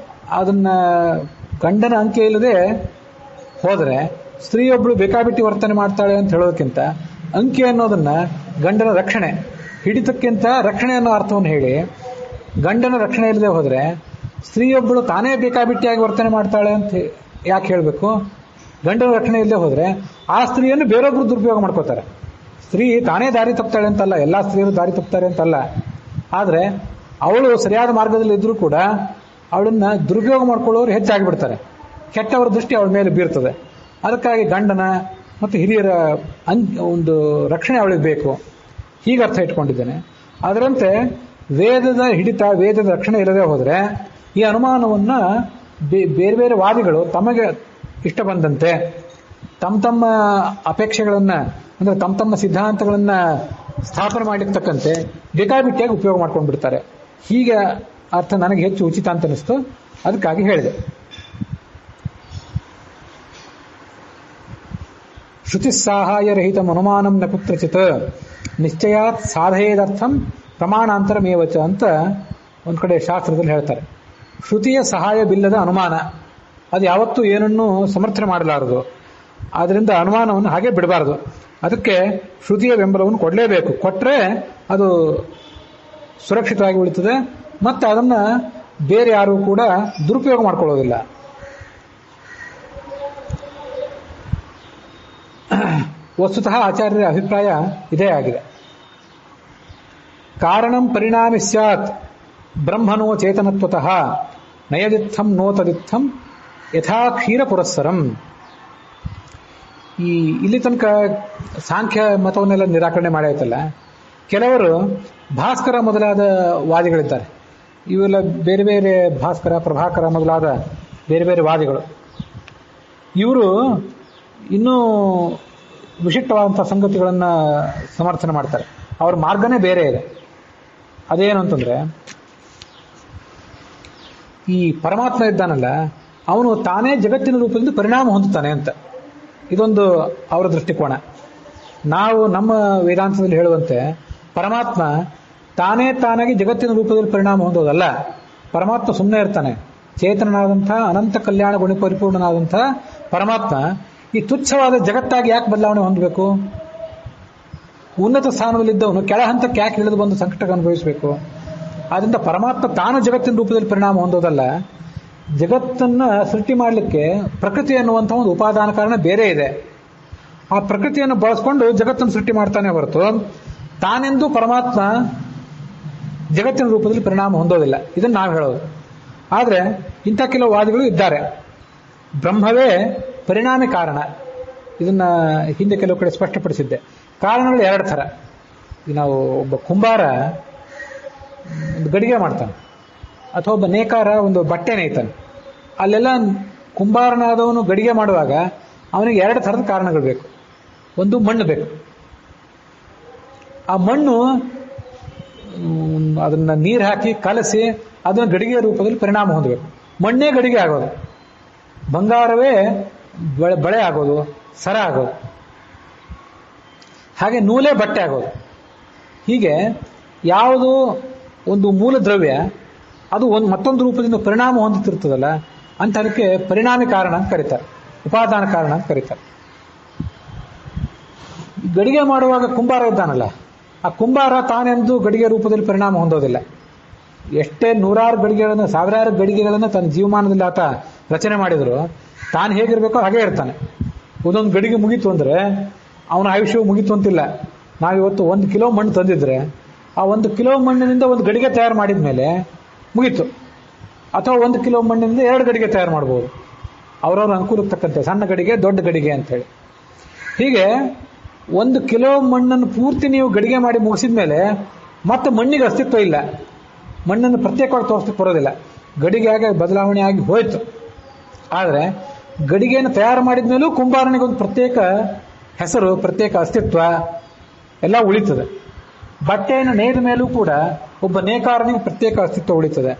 ಅದನ್ನ ಗಂಡನ ಅಂಕೆ ಇಲ್ಲದೆ ಹೋದ್ರೆ ಸ್ತ್ರೀಯೊಬ್ಬಳು ಬೇಕಾಬಿಟ್ಟಿ ವರ್ತನೆ ಮಾಡ್ತಾಳೆ ಅಂತ ಹೇಳೋದಕ್ಕಿಂತ ಅಂಕೆ ಅನ್ನೋದನ್ನ ಗಂಡನ ರಕ್ಷಣೆ, ಹಿಡಿತಕ್ಕಿಂತ ರಕ್ಷಣೆ ಅನ್ನೋ ಅರ್ಥವನ್ನು ಹೇಳಿ, ಗಂಡನ ರಕ್ಷಣೆ ಇಲ್ಲದೆ ಹೋದ್ರೆ ಸ್ತ್ರೀಯೊಬ್ಬಳು ತಾನೇ ಬೇಕಾಬಿಟ್ಟಿಯಾಗಿ ವರ್ತನೆ ಮಾಡ್ತಾಳೆ ಅಂತ ಯಾಕೆ ಹೇಳಬೇಕು? ಗಂಡನ ರಕ್ಷಣೆ ಇಲ್ಲದೆ ಹೋದ್ರೆ ಆ ಸ್ತ್ರೀಯನ್ನು ಬೇರೊಬ್ರು ದುರುಪಯೋಗ ಮಾಡ್ಕೋತಾರೆ. ಸ್ತ್ರೀ ತಾನೇ ದಾರಿ ತಪ್ತಾಳೆ ಅಂತಲ್ಲ, ಎಲ್ಲಾ ಸ್ತ್ರೀಯರು ದಾರಿ ತಪ್ತಾರೆ ಅಂತಲ್ಲ. ಆದ್ರೆ ಅವಳು ಸರಿಯಾದ ಮಾರ್ಗದಲ್ಲಿ ಇದ್ರೂ ಕೂಡ ಅವಳನ್ನ ದುರುಪಯೋಗ ಮಾಡ್ಕೊಳ್ಳೋರು ಹೆಚ್ಚಾಗಿಬಿಡ್ತಾರೆ. ಕೆಟ್ಟವರ ದೃಷ್ಟಿ ಅವಳ ಮೇಲೆ ಬೀರ್ತದೆ. ಅದಕ್ಕಾಗಿ ಗಂಡನ ಮತ್ತು ಹಿರಿಯರ ಒಂದು ರಕ್ಷಣೆ ಅವಳಿಗೆ ಬೇಕು, ಹೀಗೆ ಅರ್ಥ ಇಟ್ಕೊಂಡಿದ್ದೇನೆ. ಅದರಂತೆ ವೇದದ ಹಿಡಿತ, ವೇದದ ರಕ್ಷಣೆ ಇಲ್ಲದೆ ಹೋದ್ರೆ ಈ ಅನುಮಾನವನ್ನ ಬೇರೆ ಬೇರೆ ವಾದಿಗಳು ತಮಗೆ ಇಷ್ಟ ಬಂದಂತೆ ತಮ್ಮ ಅಪೇಕ್ಷೆಗಳನ್ನ, ಅಂದ್ರೆ ತಮ್ಮ ಸಿದ್ಧಾಂತಗಳನ್ನ ಸ್ಥಾಪನೆ ಮಾಡಿರ್ತಕ್ಕಂತೆ ಬೇಕಾಬಿಟ್ಟಿಯಾಗಿ ಉಪಯೋಗ ಮಾಡ್ಕೊಂಡು ಬಿಡ್ತಾರೆ. ಹೀಗೆ ಅರ್ಥ ನನಗೆ ಹೆಚ್ಚು ಉಚಿತ ಅಂತ ಅನಿಸ್ತು, ಅದಕ್ಕಾಗಿ ಹೇಳಿದೆ. ಶ್ರುತಿ ಸಹಾಯ ರಹಿತ ಅನುಮಾನಂ ನ ಕುತ್ರಚಿತ್ ನಿಶ್ಚಯಾತ್ ಸಾಧಯೇದರ್ಥಂ ಪ್ರಮಾಣಾಂತರಮೇವಚ ಅಂತ ಒಂದ್ ಕಡೆ ಶಾಸ್ತ್ರದಲ್ಲಿ ಹೇಳ್ತಾರೆ. ಶ್ರುತಿಯ ಸಹಾಯವಿಲ್ಲದ ಅನುಮಾನ ಅದು ಯಾವತ್ತೂ ಏನನ್ನೂ ಸಮರ್ಥನೆ ಮಾಡಲಾರದು. ಆದ್ರಿಂದ ಅನುಮಾನವನ್ನು ಹಾಗೆ ಬಿಡಬಾರದು. ಅದಕ್ಕೆ ಶ್ರುತಿಯ ಬೆಂಬಲವನ್ನು ಕೊಡಲೇಬೇಕು. ಕೊಟ್ರೆ ಅದು ಸುರಕ್ಷಿತವಾಗಿ ಉಳಿತದೆ, ಮತ್ತೆ ಅದನ್ನ ಬೇರೆ ಯಾರು ಕೂಡ ದುರುಪಯೋಗ ಮಾಡ್ಕೊಳ್ಳೋದಿಲ್ಲ. ವಸ್ತುತಃ ಆಚಾರ್ಯರ ಅಭಿಪ್ರಾಯ ಇದೇ ಆಗಿದೆ. ಕಾರಣಂ ಪರಿಣಾಮಿ ಸ್ಯಾತ್ ಬ್ರಹ್ಮನೋ ಚೇತನತ್ವತಃ ನಯದಿತ್ಥಂ ನೋತದಿತ್ಥಂ ಯಥಾ ಕ್ಷೀರ ಪುರಸ್ಸರಂ. ಇಲ್ಲಿ ತನಕ ಸಾಂಖ್ಯ ಮತವನ್ನೆಲ್ಲ ನಿರಾಕರಣೆ ಮಾಡಾಯ್ತಲ್ಲ. ಕೆಲವರು ಭಾಸ್ಕರ ಮೊದಲಾದ ವಾದಿಗಳಿದ್ದಾರೆ. ಇವೆಲ್ಲ ಬೇರೆ ಬೇರೆ ಭಾಸ್ಕರ, ಪ್ರಭಾಕರ ಮೊದಲಾದ ಬೇರೆ ಬೇರೆ ವಾದಿಗಳು. ಇವರು ಇನ್ನೂ ವಿಶಿಷ್ಟವಾದಂಥ ಸಂಗತಿಗಳನ್ನ ಸಮರ್ಥನೆ ಮಾಡ್ತಾರೆ. ಅವ್ರ ಮಾರ್ಗನೇ ಬೇರೆ ಇದೆ. ಅದೇನು ಅಂತಂದ್ರೆ, ಈ ಪರಮಾತ್ಮ ಇದ್ದಾನಲ್ಲ, ಅವನು ತಾನೇ ಜಗತ್ತಿನ ರೂಪದಿಂದ ಪರಿಣಾಮ ಹೊಂದುತ್ತಾನೆ ಅಂತ. ಇದೊಂದು ಅವರ ದೃಷ್ಟಿಕೋನ. ನಾವು ನಮ್ಮ ವೇದಾಂತದಲ್ಲಿ ಹೇಳುವಂತೆ ಪರಮಾತ್ಮ ತಾನೇ ತಾನಾಗಿ ಜಗತ್ತಿನ ರೂಪದಲ್ಲಿ ಪರಿಣಾಮ ಹೊಂದೋದಲ್ಲ. ಪರಮಾತ್ಮ ಸುಮ್ಮನೆ ಇರ್ತಾನೆ. ಚೇತನನಾದಂಥ ಅನಂತ ಕಲ್ಯಾಣ ಗುಣ ಪರಿಪೂರ್ಣನಾದಂಥ ಪರಮಾತ್ಮ ಈ ತುಚ್ಛವಾದ ಜಗತ್ತಾಗಿ ಯಾಕೆ ಬದಲಾವಣೆ ಹೊಂದಬೇಕು? ಉನ್ನತ ಸ್ಥಾನದಲ್ಲಿದ್ದವನು ಕೆಳ ಹಂತಕ್ಕೆ ಯಾಕೆ ಇಳಿದು ಬಂದು ಸಂಕಟ ಅನುಭವಿಸಬೇಕು? ಆದ್ರಿಂದ ಪರಮಾತ್ಮ ತಾನು ಜಗತ್ತಿನ ರೂಪದಲ್ಲಿ ಪರಿಣಾಮ ಹೊಂದೋದಲ್ಲ. ಜಗತ್ತನ್ನ ಸೃಷ್ಟಿ ಮಾಡಲಿಕ್ಕೆ ಪ್ರಕೃತಿ ಅನ್ನುವಂಥ ಒಂದು ಉಪಾದಾನ ಕಾರಣ ಬೇರೆ ಇದೆ. ಆ ಪ್ರಕೃತಿಯನ್ನು ಬಳಸ್ಕೊಂಡು ಜಗತ್ತನ್ನು ಸೃಷ್ಟಿ ಮಾಡ್ತಾನೆ ಹೊರತು ತಾನೆಂದು ಪರಮಾತ್ಮ ಜಗತ್ತಿನ ರೂಪದಲ್ಲಿ ಪರಿಣಾಮ ಹೊಂದೋದಿಲ್ಲ. ಇದನ್ನು ನಾವು ಹೇಳೋದು. ಆದ್ರೆ ಇಂಥ ಕೆಲವು ವಾದಿಗಳು ಇದ್ದಾರೆ. ಬ್ರಹ್ಮವೇ ಪರಿಣಾಮಿ ಕಾರಣ. ಇದನ್ನ ಹಿಂದೆ ಕೆಲವು ಕಡೆ ಸ್ಪಷ್ಟಪಡಿಸಿದ್ದೆ. ಕಾರಣಗಳು ಎರಡು ಥರ. ನಾವು ಒಬ್ಬ ಕುಂಬಾರ ಒಂದು ಗಡಿಗೆ ಮಾಡ್ತಾನೆ, ಅಥವಾ ಒಬ್ಬ ನೇಕಾರ ಒಂದು ಬಟ್ಟೆ ನೇಯ್ತಾನೆ. ಅಲ್ಲೆಲ್ಲ ಕುಂಬಾರನಾದವನು ಗಡಿಗೆ ಮಾಡುವಾಗ ಅವನಿಗೆ ಎರಡು ಥರದ ಕಾರಣಗಳು ಬೇಕು. ಒಂದು ಮಣ್ಣು ಬೇಕು. ಆ ಮಣ್ಣು ಅದನ್ನ ನೀರು ಹಾಕಿ ಕಲಸಿ ಅದನ್ನ ಗಡಿಗೆಯ ರೂಪದಲ್ಲಿ ಪರಿಣಾಮ ಹೊಂದಬೇಕು. ಮಣ್ಣೇ ಗಡಿಗೆ ಆಗೋದು, ಬಂಗಾರವೇ ಬಳೆ ಆಗೋದು, ಸರ ಆಗೋದು, ಹಾಗೆ ನೂಲೇ ಬಟ್ಟೆ ಆಗೋದು. ಹೀಗೆ ಯಾವುದು ಒಂದು ಮೂಲ ದ್ರವ್ಯ ಅದು ಮತ್ತೊಂದು ರೂಪದಿಂದ ಪರಿಣಾಮ ಹೊಂದುತ್ತಿರ್ತದಲ್ಲ ಅಂತ ಅದಕ್ಕೆ ಪರಿಣಾಮಿ ಕಾರಣ ಅಂತ ಕರೀತಾರೆ, ಉಪಾದಾನ ಕಾರಣ ಅಂತ ಕರೀತಾರೆ. ಗಡಿಗೆ ಮಾಡುವಾಗ ಕುಂಬಾರ ಇದ್ದಾನಲ್ಲ, ಆ ಕುಂಬಾರ ತಾನೆಂದು ಗಡಿಗೆ ರೂಪದಲ್ಲಿ ಪರಿಣಾಮ ಹೊಂದೋದಿಲ್ಲ. ಎಷ್ಟೇ ನೂರಾರು ಗಡಿಗೆಗಳನ್ನು, ಸಾವಿರಾರು ಗಡಿಗೆಗಳನ್ನು ತನ್ನ ಜೀವಮಾನದಲ್ಲಿ ಆತ ರಚನೆ ಮಾಡಿದ್ರು ತಾನು ಹೇಗಿರ್ಬೇಕೋ ಹಾಗೇ ಇರ್ತಾನೆ. ಒಂದೊಂದು ಗಡಿಗೆ ಮುಗೀತು ಅಂದರೆ ಅವನ ಆಯುಷ್ಯವು ಮುಗೀತು ಅಂತಿಲ್ಲ. ನಾವಿವತ್ತು 1 ಕಿಲೋ ಮಣ್ಣು ತಂದಿದ್ರೆ ಆ 1 ಕಿಲೋ ಮಣ್ಣಿನಿಂದ ಒಂದು ಗಡಿಗೆ ತಯಾರು ಮಾಡಿದ ಮೇಲೆ ಮುಗೀತು. ಅಥವಾ 1 ಕಿಲೋ ಮಣ್ಣಿನಿಂದ 2 ಗಡಿಗೆ ತಯಾರು ಮಾಡ್ಬೋದು, ಅವರವ್ರ ಅನುಕೂಲಕ್ಕೆ ತಕ್ಕಂತೆ, ಸಣ್ಣ ಗಡಿಗೆ ದೊಡ್ಡ ಗಡಿಗೆ ಅಂತೇಳಿ. ಹೀಗೆ 1 ಕಿಲೋ ಮಣ್ಣನ್ನು ಪೂರ್ತಿ ನೀವು ಗಡಿಗೆ ಮಾಡಿ ಮುಗಿಸಿದ ಮೇಲೆ ಮತ್ತೆ ಮಣ್ಣಿಗೆ ಅಸ್ತಿತ್ವ ಇಲ್ಲ, ಮಣ್ಣನ್ನು ಪ್ರತ್ಯೇಕವಾಗಿ ತೋರಿಸ್ಲಿಕ್ಕೆ ಬರೋದಿಲ್ಲ, ಗಡಿಗೆಯಾಗಿ ಬದಲಾವಣೆ ಆಗಿ ಹೋಯ್ತು. ಆದರೆ ಗಡಿಗೆಯನ್ನು ತಯಾರು ಮಾಡಿದ ಮೇಲೂ ಕುಂಬಾರನಿಗೆ ಒಂದು ಪ್ರತ್ಯೇಕ ಹೆಸರು, ಪ್ರತ್ಯೇಕ ಅಸ್ತಿತ್ವ ಎಲ್ಲ ಉಳಿತದೆ. ಬಟ್ಟೆಯನ್ನು ನೇಯ್ದ ಮೇಲೂ ಕೂಡ ಒಬ್ಬ ನೇಕಾರನಿಗೆ ಪ್ರತ್ಯೇಕ ಅಸ್ತಿತ್ವ ಉಳಿತದೆ.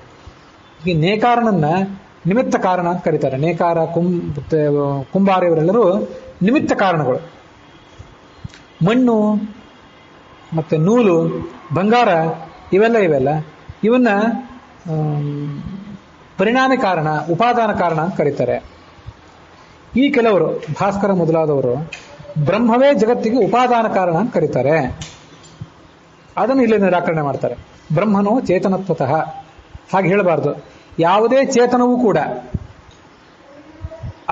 ಈ ನೇಕಾರನನ್ನ ನಿಮಿತ್ತ ಕಾರಣ ಅಂತ ಕರೀತಾರೆ. ನೇಕಾರ, ಕುಂಬಾರ ಇವರೆಲ್ಲರೂ ನಿಮಿತ್ತ ಕಾರಣಗಳು. ಮಣ್ಣು ಮತ್ತೆ ನೂಲು, ಬಂಗಾರ ಇವೆಲ್ಲ ಇವನ್ನ ಪರಿಣಾಮಿ ಕಾರಣ, ಉಪಾದಾನ ಕಾರಣ ಅಂತ ಕರೀತಾರೆ. ಈ ಕೆಲವರು ಭಾಸ್ಕರ ಮೊದಲಾದವರು ಬ್ರಹ್ಮವೇ ಜಗತ್ತಿಗೆ ಉಪಾದಾನ ಕಾರಣ ಅಂತ ಕರೀತಾರೆ. ಅದನ್ನು ಇಲ್ಲಿ ನಿರಾಕರಣೆ ಮಾಡ್ತಾರೆ. ಬ್ರಹ್ಮನು ಚೇತನತ್ವತಃ, ಹಾಗೆ ಹೇಳಬಾರ್ದು. ಯಾವುದೇ ಚೇತನವೂ ಕೂಡ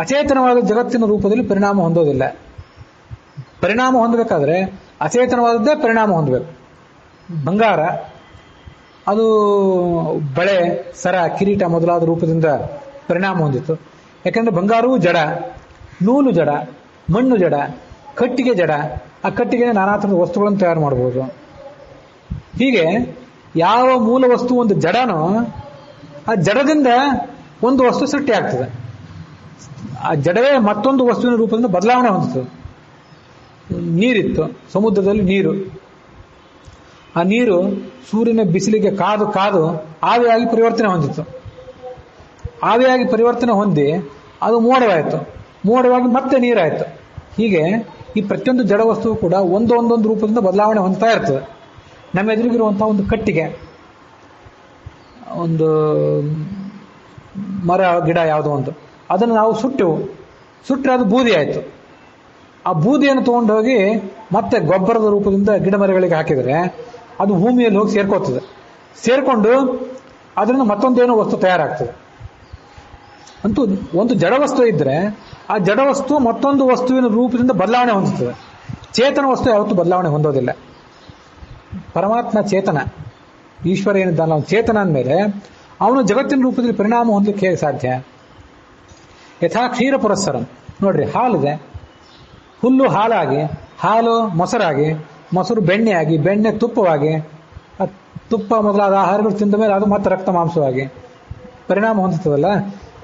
ಅಚೇತನವಾದ ಜಗತ್ತಿನ ರೂಪದಲ್ಲಿ ಪರಿಣಾಮ ಹೊಂದೋದಿಲ್ಲ. ಪರಿಣಾಮ ಹೊಂದಬೇಕಾದ್ರೆ ಅಚೇತನವಾದದ್ದೇ ಪರಿಣಾಮ ಹೊಂದಬೇಕು. ಬಂಗಾರ ಅದು ಬಳೆ, ಸರ, ಕಿರೀಟ ಮೊದಲಾದ ರೂಪದಿಂದ ಪರಿಣಾಮ ಹೊಂದಿತ್ತು. ಯಾಕೆಂದ್ರೆ ಬಂಗಾರವೂ ಜಡ, ನೂಲು ಜಡ, ಮಣ್ಣು ಜಡ, ಕಟ್ಟಿಗೆ ಜಡ. ಆ ಕಟ್ಟಿಗೆ ನಾನಾ ಥರದ ವಸ್ತುಗಳನ್ನು ತಯಾರು ಮಾಡಬಹುದು. ಹೀಗೆ ಯಾವ ಮೂಲ ವಸ್ತು ಒಂದು ಜಡನೋ ಆ ಜಡದಿಂದ ಒಂದು ವಸ್ತು ಸೃಷ್ಟಿ ಆಗ್ತದೆ. ಆ ಜಡವೇ ಮತ್ತೊಂದು ವಸ್ತುವಿನ ರೂಪದಿಂದ ಬದಲಾವಣೆ ಹೊಂದಿತು. ನೀರಿತ್ತು, ಸಮುದ್ರದಲ್ಲಿ ನೀರು. ಆ ನೀರು ಸೂರ್ಯನ ಬಿಸಿಲಿಗೆ ಕಾದು ಕಾದು ಆವಿಯಾಗಿ ಪರಿವರ್ತನೆ ಹೊಂದಿತ್ತು. ಆವಿಯಾಗಿ ಪರಿವರ್ತನೆ ಹೊಂದಿ ಅದು ಮೋಡವಾಯಿತು, ಮೋಡವಾಗಿ ಮತ್ತೆ ನೀರಾಯಿತು. ಹೀಗೆ ಈ ಪ್ರತಿಯೊಂದು ಜಡ ವಸ್ತುವು ಕೂಡ ಒಂದೊಂದೊಂದು ರೂಪದಿಂದ ಬದಲಾವಣೆ ಹೊಂದ್ತಾ ಇರ್ತದೆ. ನಮ್ಮ ಎದುರಿಗಿರುವಂತಹ ಒಂದು ಕಟ್ಟಿಗೆ, ಒಂದು ಮರ ಗಿಡ ಯಾವುದೋ ಒಂದು, ಅದನ್ನು ನಾವು ಸುಟ್ಟರೆ ಅದು ಬೂದಿ ಆಯಿತು. ಆ ಬೂದಿಯನ್ನು ತಗೊಂಡು ಹೋಗಿ ಮತ್ತೆ ಗೊಬ್ಬರದ ರೂಪದಿಂದ ಗಿಡ ಮರಗಳಿಗೆ ಹಾಕಿದರೆ ಅದು ಭೂಮಿಯಲ್ಲಿ ಹೋಗಿ ಸೇರ್ಕೋತದೆ. ಸೇರ್ಕೊಂಡು ಅದರಿಂದ ಮತ್ತೊಂದೇನೋ ವಸ್ತು ತಯಾರಾಗ್ತದೆ. ಅಂತೂ ಒಂದು ಜಡವಸ್ತು ಇದ್ರೆ ಆ ಜಡವಸ್ತು ಮತ್ತೊಂದು ವಸ್ತುವಿನ ರೂಪದಿಂದ ಬದಲಾವಣೆ ಹೊಂದುತ್ತದೆ. ಚೇತನ ವಸ್ತು ಯಾವತ್ತೂ ಬದಲಾವಣೆ ಹೊಂದೋದಿಲ್ಲ. ಪರಮಾತ್ಮ ಚೇತನ, ಈಶ್ವರ ಏನಿದ್ದಾನ ಅವನು ಚೇತನ ಅಂದಮೇಲೆ ಅವನು ಜಗತ್ತಿನ ರೂಪದಲ್ಲಿ ಪರಿಣಾಮ ಹೊಂದಲಿಕ್ಕೆ ಹೇಗೆ ಸಾಧ್ಯ? ಯಥಾ ಕ್ಷೀರ ಪುರಸ್ಸರಂ. ನೋಡ್ರಿ, ಹಾಲಿದೆ, ಹುಲ್ಲು ಹಾಲಾಗಿ, ಹಾಲು ಮೊಸರಾಗಿ, ಮೊಸರು ಬೆಣ್ಣೆಯಾಗಿ, ಬೆಣ್ಣೆ ತುಪ್ಪವಾಗಿ, ತುಪ್ಪ ಮೊದಲಾದ ಆಹಾರಗಳು ತಿಂದ ಮೇಲೆ ಅದು ಮತ್ತೆ ರಕ್ತ ಮಾಂಸವಾಗಿ ಪರಿಣಾಮ ಹೊಂದುತ್ತದಲ್ಲ.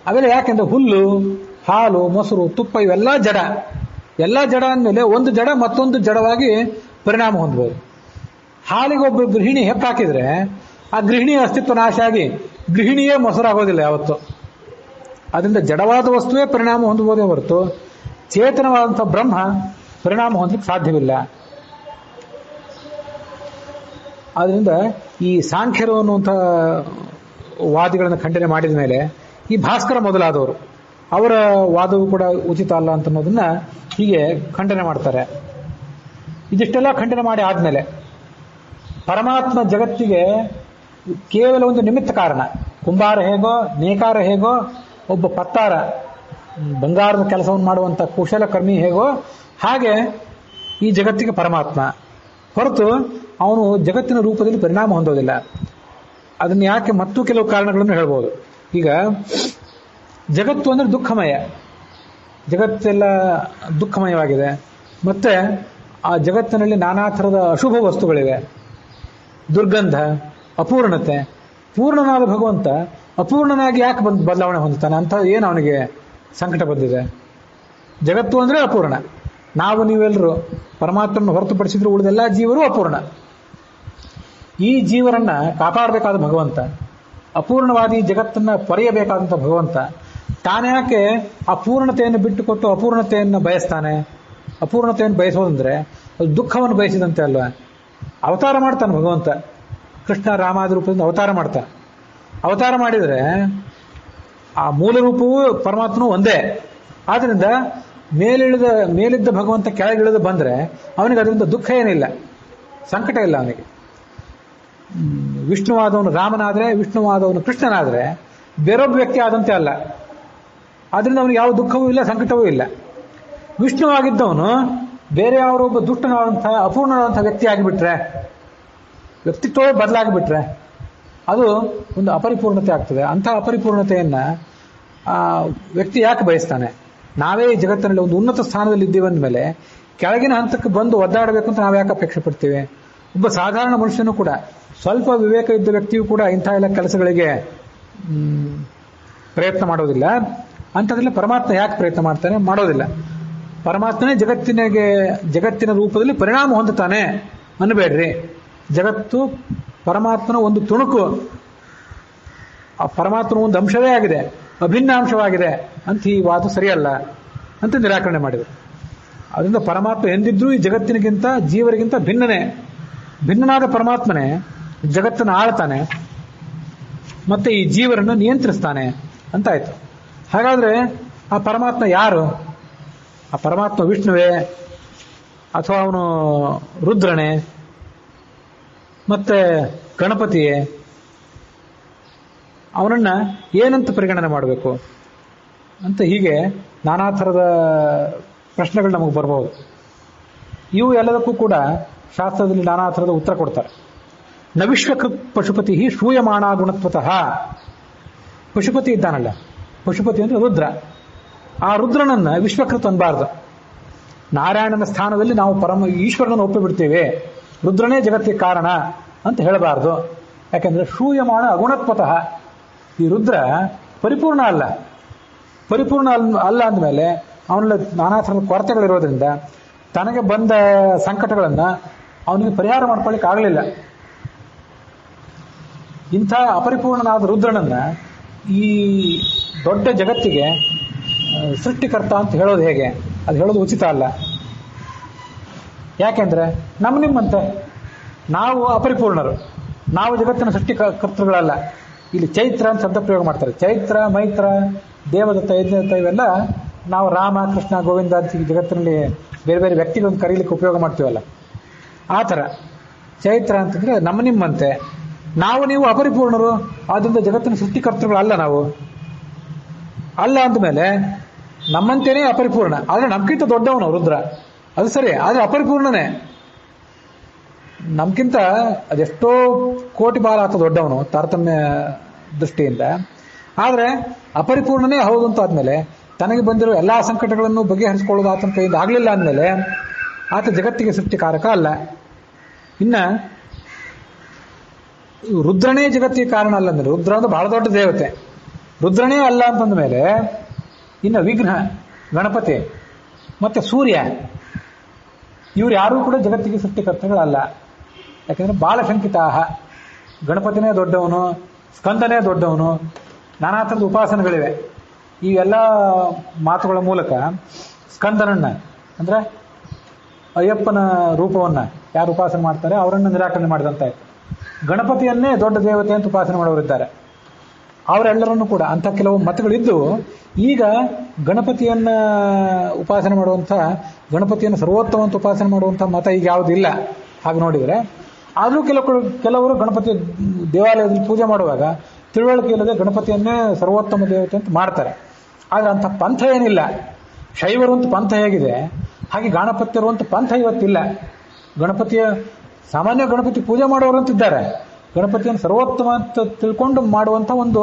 ಅವೆಲ್ಲ ಯಾಕೆಂದ್ರೆ ಹುಲ್ಲು, ಹಾಲು, ಮೊಸರು, ತುಪ್ಪ ಇವೆಲ್ಲ ಜಡ. ಎಲ್ಲ ಜಡ ಅಂದಮೇಲೆ ಒಂದು ಜಡ ಮತ್ತೊಂದು ಜಡವಾಗಿ ಪರಿಣಾಮ ಹೊಂದಬಹುದು. ಹಾಲಿಗೆ ಒಬ್ಬ ಗೃಹಿಣಿ ಹೆಪ್ಪಾಕಿದ್ರೆ ಆ ಗೃಹಿಣಿಯ ಅಸ್ತಿತ್ವ ನಾಶ ಆಗಿ ಗೃಹಿಣಿಯೇ ಮೊಸರಾಗೋದಿಲ್ಲ ಯಾವತ್ತು. ಅದರಿಂದ ಜಡವಾದ ವಸ್ತುವೇ ಪರಿಣಾಮ ಹೊಂದಬಹುದೇ ಹೊರತು ಚೇತನವಾದಂಥ ಬ್ರಹ್ಮ ಪರಿಣಾಮ ಹೊಂದಲಿಕ್ಕೆ ಸಾಧ್ಯವಿಲ್ಲ. ಆದ್ದರಿಂದ ಈ ಸಾಂಖ್ಯರು ಅನ್ನುವಂಥ ವಾದಿಗಳನ್ನು ಖಂಡನೆ ಮಾಡಿದ ಮೇಲೆ ಈ ಭಾಸ್ಕರ ಮೊದಲಾದವರು ಅವರ ವಾದವು ಕೂಡ ಉಚಿತ ಅಲ್ಲ ಅಂತ ಅನ್ನೋದನ್ನ ಹೀಗೆ ಖಂಡನೆ ಮಾಡ್ತಾರೆ. ಇದಿಷ್ಟೆಲ್ಲ ಖಂಡನೆ ಮಾಡಿ ಆದಮೇಲೆ ಪರಮಾತ್ಮ ಜಗತ್ತಿಗೆ ಕೇವಲ ಒಂದು ನಿಮಿತ್ತ ಕಾರಣ. ಕುಂಬಾರ ಹೇಗೋ, ನೇಕಾರ ಹೇಗೋ, ಒಬ್ಬ ಪತ್ತಾರ ಬಂಗಾರದ ಕೆಲಸವನ್ನು ಮಾಡುವಂಥ ಕುಶಲಕರ್ಮಿ ಹೇಗೋ ಹಾಗೆ ಈ ಜಗತ್ತಿಗೆ ಪರಮಾತ್ಮ ಹೊರತು ಅವನು ಜಗತ್ತಿನ ರೂಪದಲ್ಲಿ ಪರಿಣಾಮ ಹೊಂದೋದಿಲ್ಲ. ಅದನ್ನು ಯಾಕೆ ಮತ್ತೂ ಕೆಲವು ಕಾರಣಗಳನ್ನು ಹೇಳ್ಬೋದು. ಈಗ ಜಗತ್ತು ಅಂದರೆ ದುಃಖಮಯ, ಜಗತ್ತೆಲ್ಲ ದುಃಖಮಯವಾಗಿದೆ. ಮತ್ತೆ ಆ ಜಗತ್ತಿನಲ್ಲಿ ನಾನಾ ಥರದ ಅಶುಭ ವಸ್ತುಗಳಿವೆ, ದುರ್ಗಂಧ, ಅಪೂರ್ಣತೆ. ಪೂರ್ಣನಾದ ಭಗವಂತ ಅಪೂರ್ಣನಾಗಿ ಯಾಕೆ ಬದಲಾವಣೆ ಹೊಂದುತ್ತಾನೆ ಅಂತ ಏನು ಅವನಿಗೆ ಸಂಕಟ ಬಂದಿದೆ? ಜಗತ್ತು ಅಂದರೆ ಅಪೂರ್ಣ. ನಾವು ನೀವೆಲ್ಲರೂ ಪರಮಾತ್ಮನ ಹೊರತುಪಡಿಸಿದ್ರು ಉಳಿದೆಲ್ಲ ಜೀವರು ಅಪೂರ್ಣ. ಈ ಜೀವರನ್ನ ಕಾಪಾಡಬೇಕಾದ ಭಗವಂತ, ಅಪೂರ್ಣವಾದಿ ಜಗತ್ತನ್ನ ಪೊರೆಯಬೇಕಾದಂಥ ಭಗವಂತ ತಾನ್ಯಾಕೆ ಅಪೂರ್ಣತೆಯನ್ನು ಬಿಟ್ಟುಕೊಟ್ಟು ಅಪೂರ್ಣತೆಯನ್ನು ಬಯಸ್ತಾನೆ? ಅಪೂರ್ಣತೆಯನ್ನು ಬಯಸೋದಂದ್ರೆ ಅದು ದುಃಖವನ್ನು ಬಯಸಿದಂತೆ ಅಲ್ವಾ? ಅವತಾರ ಮಾಡ್ತಾನೆ ಭಗವಂತ, ಕೃಷ್ಣ ರಾಮಾದಿ ರೂಪದಿಂದ ಅವತಾರ ಮಾಡ್ತಾನೆ. ಅವತಾರ ಮಾಡಿದರೆ ಆ ಮೂಲ ರೂಪವೂ ಪರಮಾತ್ಮನೂ ಒಂದೇ. ಆದ್ದರಿಂದ ಮೇಲಿದ್ದ ಭಗವಂತ ಕೆಳಗಿಳಿದು ಬಂದರೆ ಅವನಿಗೆ ಅದರಿಂದ ದುಃಖ ಏನಿಲ್ಲ, ಸಂಕಟ ಇಲ್ಲ ಅವನಿಗೆ. ವಿಷ್ಣುವಾದವನು ರಾಮನಾದರೆ, ವಿಷ್ಣುವಾದವನು ಕೃಷ್ಣನಾದರೆ ಬೇರೊಬ್ಬ ವ್ಯಕ್ತಿ ಆದಂತೆ ಅಲ್ಲ. ಆದ್ರಿಂದ ಅವನಿಗೆ ಯಾವ ದುಃಖವೂ ಇಲ್ಲ, ಸಂಕಟವೂ ಇಲ್ಲ. ವಿಷ್ಣುವಾಗಿದ್ದವನು ಬೇರೆ ಯಾರೊಬ್ಬ ದುಷ್ಟನಾದಂಥ ಅಪೂರ್ಣನಾದಂಥ ವ್ಯಕ್ತಿ ಆಗಿಬಿಟ್ರೆ, ವ್ಯಕ್ತಿತ್ವವೇ ಬದಲಾಗಿಬಿಟ್ರೆ ಅದು ಒಂದು ಅಪರಿಪೂರ್ಣತೆ ಆಗ್ತದೆ. ಅಂಥ ಅಪರಿಪೂರ್ಣತೆಯನ್ನು ಆ ವ್ಯಕ್ತಿ ಯಾಕೆ ಬಯಸ್ತಾನೆ? ನಾವೇ ಈ ಜಗತ್ತಿನಲ್ಲಿ ಒಂದು ಉನ್ನತ ಸ್ಥಾನದಲ್ಲಿ ಇದ್ದೀವಿ ಅಂದಮೇಲೆ ಕೆಳಗಿನ ಹಂತಕ್ಕೆ ಬಂದು ಒದ್ದಾಡಬೇಕು ಅಂತ ನಾವು ಯಾಕೆ ಅಪೇಕ್ಷೆ ಪಡ್ತೀವಿ? ಒಬ್ಬ ಸಾಧಾರಣ ಮನುಷ್ಯನೂ ಕೂಡ, ಸ್ವಲ್ಪ ವಿವೇಕ ಇದ್ದ ವ್ಯಕ್ತಿಯೂ ಕೂಡ ಇಂಥ ಎಲ್ಲ ಕೆಲಸಗಳಿಗೆ ಪ್ರಯತ್ನ ಮಾಡೋದಿಲ್ಲ. ಅಂಥದ್ರಲ್ಲಿ ಪರಮಾತ್ಮ ಯಾಕೆ ಪ್ರಯತ್ನ ಮಾಡ್ತಾನೆ? ಮಾಡೋದಿಲ್ಲ. ಪರಮಾತ್ಮನೇ ಜಗತ್ತಿನ ರೂಪದಲ್ಲಿ ಪರಿಣಾಮ ಹೊಂದುತ್ತಾನೆ ಅನ್ನಬೇಡ್ರಿ. ಜಗತ್ತು ಪರಮಾತ್ಮನ ಒಂದು ತುಣುಕು, ಆ ಪರಮಾತ್ಮನ ಒಂದು ಅಂಶವೇ ಆಗಿದೆ, ಅಭಿನ್ನ ಅಂಶವಾಗಿದೆ ಅಂತ ಈ ವಾದ ಸರಿಯಲ್ಲ ಅಂತ ನಿರಾಕರಣೆ ಮಾಡಿದರು. ಅದರಿಂದ ಪರಮಾತ್ಮ ಎಂದಿದ್ರೂ ಈ ಜಗತ್ತಿನಗಿಂತ ಜೀವರಿಗಿಂತ ಭಿನ್ನನಾದ ಪರಮಾತ್ಮನೇ ಜಗತ್ತನ್ನು ಆಳ್ತಾನೆ ಮತ್ತೆ ಈ ಜೀವರನ್ನು ನಿಯಂತ್ರಿಸ್ತಾನೆ ಅಂತಾಯ್ತು. ಹಾಗಾದ್ರೆ ಆ ಪರಮಾತ್ಮ ಯಾರು? ಆ ಪರಮಾತ್ಮ ವಿಷ್ಣುವೇ ಅಥವಾ ಅವನು ರುದ್ರನೇ ಮತ್ತೆ ಗಣಪತಿಯೇ? ಅವನನ್ನ ಏನಂತ ಪರಿಗಣನೆ ಮಾಡಬೇಕು ಅಂತ ಹೀಗೆ ನಾನಾ ಥರದ ಪ್ರಶ್ನೆಗಳು ನಮಗೆ ಬರ್ಬೋದು. ಇವು ಎಲ್ಲದಕ್ಕೂ ಕೂಡ ಶಾಸ್ತ್ರದಲ್ಲಿ ನಾನಾ ಥರದ ಉತ್ತರ ಕೊಡ್ತಾರೆ. ನ ವಿಶ್ವಕೃತ್ ಪಶುಪತಿ ಶ್ರೂಯಮಾಣ ಗುಣತ್ವತಃ. ಪಶುಪತಿ ಇದ್ದಾನಲ್ಲ, ಪಶುಪತಿ ಅಂದ್ರೆ ರುದ್ರ. ಆ ರುದ್ರನನ್ನ ವಿಶ್ವಕೃತ್ ಅನ್ಬಾರ್ದು. ನಾರಾಯಣನ ಸ್ಥಾನದಲ್ಲಿ ನಾವು ಈಶ್ವರನನ್ನು ಒಪ್ಪಿಬಿಡ್ತೀವಿ, ರುದ್ರನೇ ಜಗತ್ತಿಗೆ ಕಾರಣ ಅಂತ ಹೇಳಬಾರ್ದು. ಯಾಕೆಂದ್ರೆ ಶ್ರೂಯಮಾಣ ಅಗುಣತ್ವತಃ. ಈ ರುದ್ರ ಪರಿಪೂರ್ಣ ಅಲ್ಲ ಅಂದಮೇಲೆ ಅವನಲ್ಲಿ ನಾನಾ ಥರದ ಕೊರತೆಗಳಿರೋದ್ರಿಂದ ತನಗೆ ಬಂದ ಸಂಕಟಗಳನ್ನು ಅವನಿಗೆ ಪರಿಹಾರ ಮಾಡ್ಕೊಳ್ಳಿಕ್ಕೆ ಆಗಲಿಲ್ಲ. ಇಂಥ ಅಪರಿಪೂರ್ಣನಾದ ರುದ್ರನನ್ನ ಈ ದೊಡ್ಡ ಜಗತ್ತಿಗೆ ಸೃಷ್ಟಿಕರ್ತ ಅಂತ ಹೇಳೋದು ಹೇಗೆ? ಅದು ಹೇಳೋದು ಉಚಿತ ಅಲ್ಲ. ಯಾಕೆಂದ್ರೆ ನಿಮ್ಮಂತೆ ನಾವು ಅಪರಿಪೂರ್ಣರು, ನಾವು ಜಗತ್ತಿನ ಸೃಷ್ಟಿಕರ್ತೃಗಳಲ್ಲ. ಇಲ್ಲಿ ಚೈತ್ರ ಅಂತ ಶಬ್ದ ಪ್ರಯೋಗ ಮಾಡ್ತಾರೆ. ಚೈತ್ರ, ಮೈತ್ರ, ದೇವದತ್ತ, ಯಜ್ಞದತ್ತ ಇವೆಲ್ಲ ನಾವು ರಾಮ, ಕೃಷ್ಣ, ಗೋವಿಂದ ಅಂತ ಜಗತ್ತಿನಲ್ಲಿ ಬೇರೆ ಬೇರೆ ವ್ಯಕ್ತಿಗಳನ್ನು ಕರೀಲಿಕ್ಕೆ ಉಪಯೋಗ ಮಾಡ್ತೀವಲ್ಲ, ಆ ಥರ ಚೈತ್ರ ಅಂತಂದ್ರೆ ನಿಮ್ಮಂತೆ ನೀವು ಅಪರಿಪೂರ್ಣರು. ಆದ್ದರಿಂದ ಜಗತ್ತಿನ ಸೃಷ್ಟಿಕರ್ತೃಗಳಲ್ಲ ನಾವು. ಅಲ್ಲ ಅಂದಮೇಲೆ ನಮ್ಮಂತೇನೆ ಅಪರಿಪೂರ್ಣ, ಆದರೆ ನಮ್ಗಿಂತ ದೊಡ್ಡವನು ರುದ್ರ. ಅದು ಸರಿ, ಆದರೆ ಅಪರಿಪೂರ್ಣನೇ. ನಮ್ಗಿಂತ ಅದೆಷ್ಟೋ ಕೋಟಿ ಬಾಲ ಆತ ದೊಡ್ಡವನು ತಾರತಮ್ಯ ದೃಷ್ಟಿಯಿಂದ. ಆದರೆ ಅಪರಿಪೂರ್ಣನೇ ಹೌದು ಅಂತ ಆದ್ಮೇಲೆ ತನಗೆ ಬಂದಿರೋ ಎಲ್ಲಾ ಸಂಕಟಗಳನ್ನು ಬಗೆಹರಿಸಿಕೊಳ್ಳೋದು ಆತನ ಕೈಯಿಂದ ಆಗಲಿಲ್ಲ ಅಂದಮೇಲೆ ಆತ ಜಗತ್ತಿಗೆ ಸೃಷ್ಟಿಕಾರಕ ಅಲ್ಲ. ಇನ್ನ ರುದ್ರನೇ ಜಗತ್ತಿಗೆ ಕಾರಣ ಅಲ್ಲ ಅಂದ್ರೆ, ರುದ್ರ ಅಂದ್ರೆ ಬಹಳ ದೊಡ್ಡ ದೇವತೆ, ರುದ್ರನೇ ಅಲ್ಲ ಅಂತಂದ ಮೇಲೆ ಇನ್ನು ವಿಘ್ನ, ಗಣಪತಿ ಮತ್ತೆ ಸೂರ್ಯ, ಇವ್ರು ಯಾರೂ ಕೂಡ ಜಗತ್ತಿಗೆ ಸೃಷ್ಟಿಕರ್ತಗಳಲ್ಲ. ಯಾಕೆಂದ್ರೆ ಬಾಲಶಂಕಿತಾಹ. ಗಣಪತಿನೇ ದೊಡ್ಡವನು, ಸ್ಕಂದನೇ ದೊಡ್ಡವನು, ನಾನಾ ಥರದ ಉಪಾಸನೆಗಳಿವೆ. ಈ ಎಲ್ಲ ಮಾತುಗಳ ಮೂಲಕ ಸ್ಕಂದನನ್ನ ಅಂದ್ರೆ ಅಯ್ಯಪ್ಪನ ರೂಪವನ್ನ ಯಾರು ಉಪಾಸನೆ ಮಾಡ್ತಾರೆ ಅವರನ್ನು ನಿರಾಕರಣೆ ಮಾಡಿದಂತಾಯ್ತು. ಗಣಪತಿಯನ್ನೇ ದೊಡ್ಡ ದೇವತೆ ಅಂತ ಉಪಾಸನೆ ಮಾಡೋರಿದ್ದಾರೆ. ಅವರೆಲ್ಲರನ್ನು ಕೂಡ ಅಂಥ ಕೆಲವು ಮತಗಳಿದ್ದು ಈಗ ಗಣಪತಿಯನ್ನ ಉಪಾಸನೆ ಮಾಡುವಂಥ, ಗಣಪತಿಯನ್ನು ಸರ್ವೋತ್ತಮ ಅಂತ ಉಪಾಸನೆ ಮಾಡುವಂಥ ಮತ ಈಗ ಯಾವುದಿಲ್ಲ. ಹಾಗೆ ನೋಡಿದರೆ ಆದರೂ ಕೆಲವರು ಗಣಪತಿ ದೇವಾಲಯದಲ್ಲಿ ಪೂಜೆ ಮಾಡುವಾಗ ತಿಳುವಳಿಕೆ ಇಲ್ಲದೆ ಗಣಪತಿಯನ್ನೇ ಸರ್ವೋತ್ತಮ ದೇವತೆ ಅಂತ ಮಾಡ್ತಾರೆ. ಆದರೆ ಅಂಥ ಪಂಥ ಏನಿಲ್ಲ. ಶೈವರು ಅಂತ ಪಂಥ ಹೇಗಿದೆ ಹಾಗೆ ಗಾಣಪತ್ಯರು ಅಂತ ಪಂಥ ಇವತ್ತಿಲ್ಲ. ಸಾಮಾನ್ಯ ಗಣಪತಿ ಪೂಜೆ ಮಾಡುವವರಂತಿದ್ದಾರೆ, ಗಣಪತಿಯನ್ನು ಸರ್ವೋತ್ತಮ ಅಂತ ತಿಳ್ಕೊಂಡು ಮಾಡುವಂಥ ಒಂದು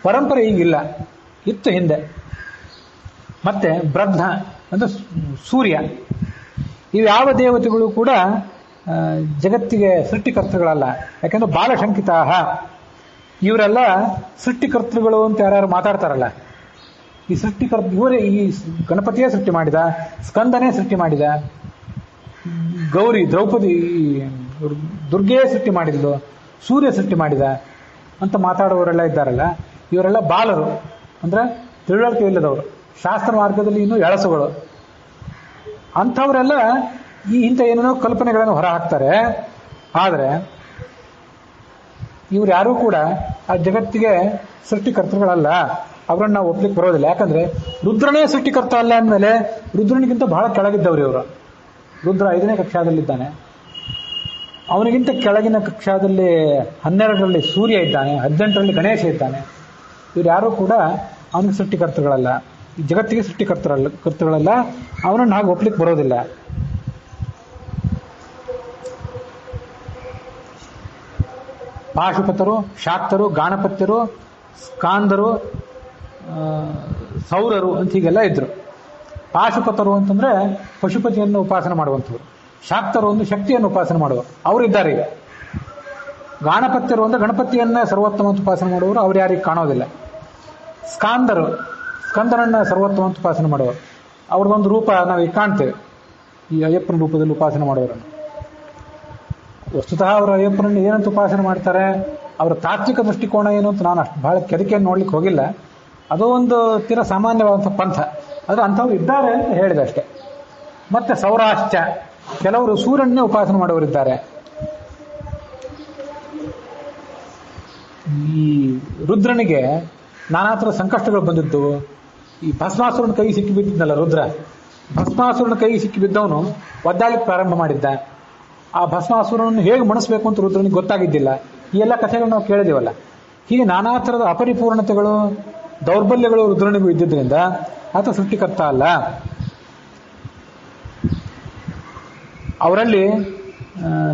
ಪರಂಪರೆ ಈಗಿಲ್ಲ, ಇತ್ತು ಹಿಂದೆ. ಮತ್ತೆ ಬ್ರಹ್ಮ ಅಂದ್ರೆ ಸೂರ್ಯ, ಇವು ಯಾವ ದೇವತೆಗಳು ಕೂಡ ಜಗತ್ತಿಗೆ ಸೃಷ್ಟಿಕರ್ತೃಗಳಲ್ಲ. ಯಾಕೆಂದ್ರೆ ಬಾಲಶಂಕಿತಾಹ. ಇವರೆಲ್ಲ ಸೃಷ್ಟಿಕರ್ತೃಗಳು ಅಂತ ಯಾರು ಮಾತಾಡ್ತಾರಲ್ಲ, ಈ ಇವರೇ ಈ ಗಣಪತಿಯೇ ಸೃಷ್ಟಿ ಮಾಡಿದ, ಸ್ಕಂದನೇ ಸೃಷ್ಟಿ ಮಾಡಿದ, ಗೌರಿ ದ್ರೌಪದಿ ದುರ್ಗೆಯೇ ಸೃಷ್ಟಿ ಮಾಡಿದ್ಲು, ಸೂರ್ಯ ಸೃಷ್ಟಿ ಮಾಡಿದ ಅಂತ ಮಾತಾಡುವವರೆಲ್ಲ ಇದ್ದಾರಲ್ಲ, ಇವರೆಲ್ಲ ಬಾಲರು ಅಂದ್ರೆ ತಿಳುವಳಿಕೆ ಇಲ್ಲದವರು, ಶಾಸ್ತ್ರ ಮಾರ್ಗದಲ್ಲಿ ಇನ್ನೂ ಎಳಸುಗಳು. ಅಂಥವರೆಲ್ಲ ಇಂಥ ಏನೇನೋ ಕಲ್ಪನೆಗಳನ್ನು ಹೊರ ಹಾಕ್ತಾರೆ. ಆದರೆ ಇವ್ರು ಯಾರೂ ಕೂಡ ಆ ಜಗತ್ತಿಗೆ ಸೃಷ್ಟಿಕರ್ತೃಗಳಲ್ಲ. ಅವರನ್ನು ನಾವು ಒಪ್ಲಿಕ್ಕೆ ಬರೋದಿಲ್ಲ. ಯಾಕಂದ್ರೆ ರುದ್ರನೇ ಸೃಷ್ಟಿಕರ್ತ ಅಲ್ಲ ಅಂದಮೇಲೆ ರುದ್ರನಿಗಿಂತ ಬಹಳ ಕೆಳಗಿದ್ದವ್ರು ಇವರು. ರುದ್ರ 5ನೇ ಕಕ್ಷಾದಲ್ಲಿದ್ದಾನೆ, ಅವನಿಗಿಂತ ಕೆಳಗಿನ ಕಕ್ಷಾದಲ್ಲಿ 12ರಲ್ಲಿ ಸೂರ್ಯ ಇದ್ದಾನೆ, 18ರಲ್ಲಿ ಗಣೇಶ ಇದ್ದಾನೆ. ಇವ್ರು ಯಾರೂ ಕೂಡ ಅವನಿಗೆ ಸೃಷ್ಟಿಕರ್ತೃಗಳಲ್ಲ, ಈ ಜಗತ್ತಿಗೆ ಕರ್ತೃಗಳಲ್ಲ. ಅವನನ್ನು ಹಾಗೆ ಒಪ್ಲಿಕ್ಕೆ ಬರೋದಿಲ್ಲ. ಪಾಶುಪತರು, ಶಾಕ್ತರು, ಗಾಣಪತ್ಯರು, ಸ್ಕಾಂದರು, ಸೌರರು ಅಂತ ಹೀಗೆಲ್ಲ ಇದ್ರು. ಪಾಶುಪತರು ಅಂತಂದ್ರೆ ಪಶುಪತಿಯನ್ನು ಉಪಾಸನೆ ಮಾಡುವಂಥವ್ರು. ಶಾಕ್ತರು ಒಂದು ಶಕ್ತಿಯನ್ನು ಉಪಾಸನೆ ಮಾಡುವರು, ಅವರಿದ್ದಾರೆ ಈಗ. ಗಾಣಪತ್ಯರು ಅಂದ್ರೆ ಗಣಪತಿಯನ್ನ ಸರ್ವೋತ್ತಮ ಅಂತ ಉಪಾಸನೆ ಮಾಡುವವರು, ಅವ್ರು ಯಾರಿಗೆ ಕಾಣೋದಿಲ್ಲ. ಸ್ಕಾಂದರು, ಸ್ಕಂದನನ್ನ ಸರ್ವೋತ್ತಮ ಅಂತ ಉಪಾಸನೆ ಮಾಡುವರು, ಅವ್ರದ್ದೊಂದು ರೂಪ ನಾವೀಗ ಕಾಣ್ತೇವೆ ಈ ಅಯ್ಯಪ್ಪನ ರೂಪದಲ್ಲಿ ಉಪಾಸನೆ ಮಾಡುವವರನ್ನು. ವಸ್ತುತಃ ಅವರು ಅಯ್ಯಪ್ಪನನ್ನು ಏನಂತ ಉಪಾಸನೆ ಮಾಡ್ತಾರೆ, ಅವರ ತಾತ್ವಿಕ ದೃಷ್ಟಿಕೋನ ಏನು ಅಂತ ನಾನು ಅಷ್ಟು ಬಹಳ ಕೆದಕೆಯನ್ನು ನೋಡ್ಲಿಕ್ಕೆ ಹೋಗಿಲ್ಲ. ಅದು ಒಂದು ತೀರ ಸಾಮಾನ್ಯವಾದಂಥ ಪಂಥ, ಆದರೆ ಅಂಥವ್ರು ಇದ್ದಾರೆ ಅಂತ ಹೇಳಿದೆ ಅಷ್ಟೇ. ಮತ್ತೆ ಸೌರಾಶ್ಚ, ಕೆಲವರು ಸೂರ್ಯನ್ನೇ ಉಪಾಸನೆ ಮಾಡುವವರಿದ್ದಾರೆ. ಈ ರುದ್ರನಿಗೆ ನಾನಾ ಥರ ಸಂಕಷ್ಟಗಳು ಬಂದಿದ್ದು. ಈ ಭಸ್ಮಾಸುರನ ಕೈ ಸಿಕ್ಕಿ ಬಿದ್ದಿದ್ನಲ್ಲ ರುದ್ರ, ಭಸ್ಮಾಸುರನ ಕೈ ಸಿಕ್ಕಿ ಬಿದ್ದವನು ಒದ್ದಾಲಿಕ್ಕೆ ಪ್ರಾರಂಭ ಮಾಡಿದ್ದ. ಆ ಭಸ್ಮಾಸುರನನ್ನು ಹೇಗೆ ಮಣಿಸ್ಬೇಕು ಅಂತ ರುದ್ರನಿಗೆ ಗೊತ್ತಾಗಿದ್ದಿಲ್ಲ. ಈ ಎಲ್ಲ ಕಥೆಗಳು ನಾವು ಕೇಳಿದೇವಲ್ಲ. ಹೀಗೆ ನಾನಾ ಥರದ ಅಪರಿಪೂರ್ಣತೆಗಳು, ದೌರ್ಬಲ್ಯಗಳು ರುದ್ರನಿಗೂ ಇದ್ದಿದ್ದರಿಂದ ಆತ ಸೃಷ್ಟಿಕರ್ತ ಅಲ್ಲ. ಅವರಲ್ಲಿ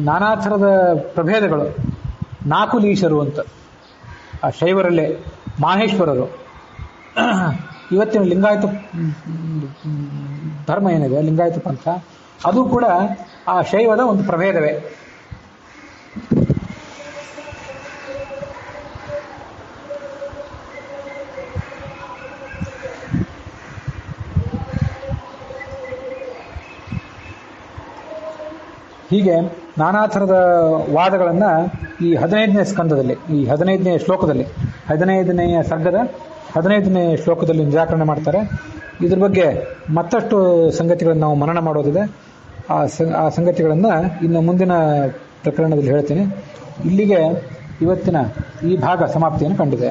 ನಾನಾ ಥರದ ಪ್ರಭೇದಗಳು. ನಾಕುಲೀಶರು ಅಂತ ಆ ಶೈವರಲ್ಲೇ ಮಾಹೇಶ್ವರರು. ಇವತ್ತಿನ ಲಿಂಗಾಯತ ಧರ್ಮ ಏನಿದೆ, ಲಿಂಗಾಯತ ಪಂಥ, ಅದು ಕೂಡ ಆ ಶೈವದ ಒಂದು ಪ್ರಭೇದವೇ. ಹೀಗೆ ನಾನಾ ಥರದ ವಾದಗಳನ್ನು ಈ 15ನೇ ಸ್ಕಂದದಲ್ಲಿ, ಈ 15ನೇ ಶ್ಲೋಕದಲ್ಲಿ, 15ನೆಯ ಸರ್ಗದ 15ನೇ ಶ್ಲೋಕದಲ್ಲಿ ನಿರಾಕರಣೆ ಮಾಡ್ತಾರೆ. ಇದ್ರ ಬಗ್ಗೆ ಮತ್ತಷ್ಟು ಸಂಗತಿಗಳನ್ನು ನಾವು ಮನನ ಮಾಡೋದಿದೆ. ಆ ಸಂಗತಿಗಳನ್ನು ಇನ್ನು ಮುಂದಿನ ಪ್ರಕರಣದಲ್ಲಿ ಹೇಳ್ತೀನಿ. ಇಲ್ಲಿಗೆ ಇವತ್ತಿನ ಈ ಭಾಗ ಸಮಾಪ್ತಿಯನ್ನು ಕಂಡಿದೆ.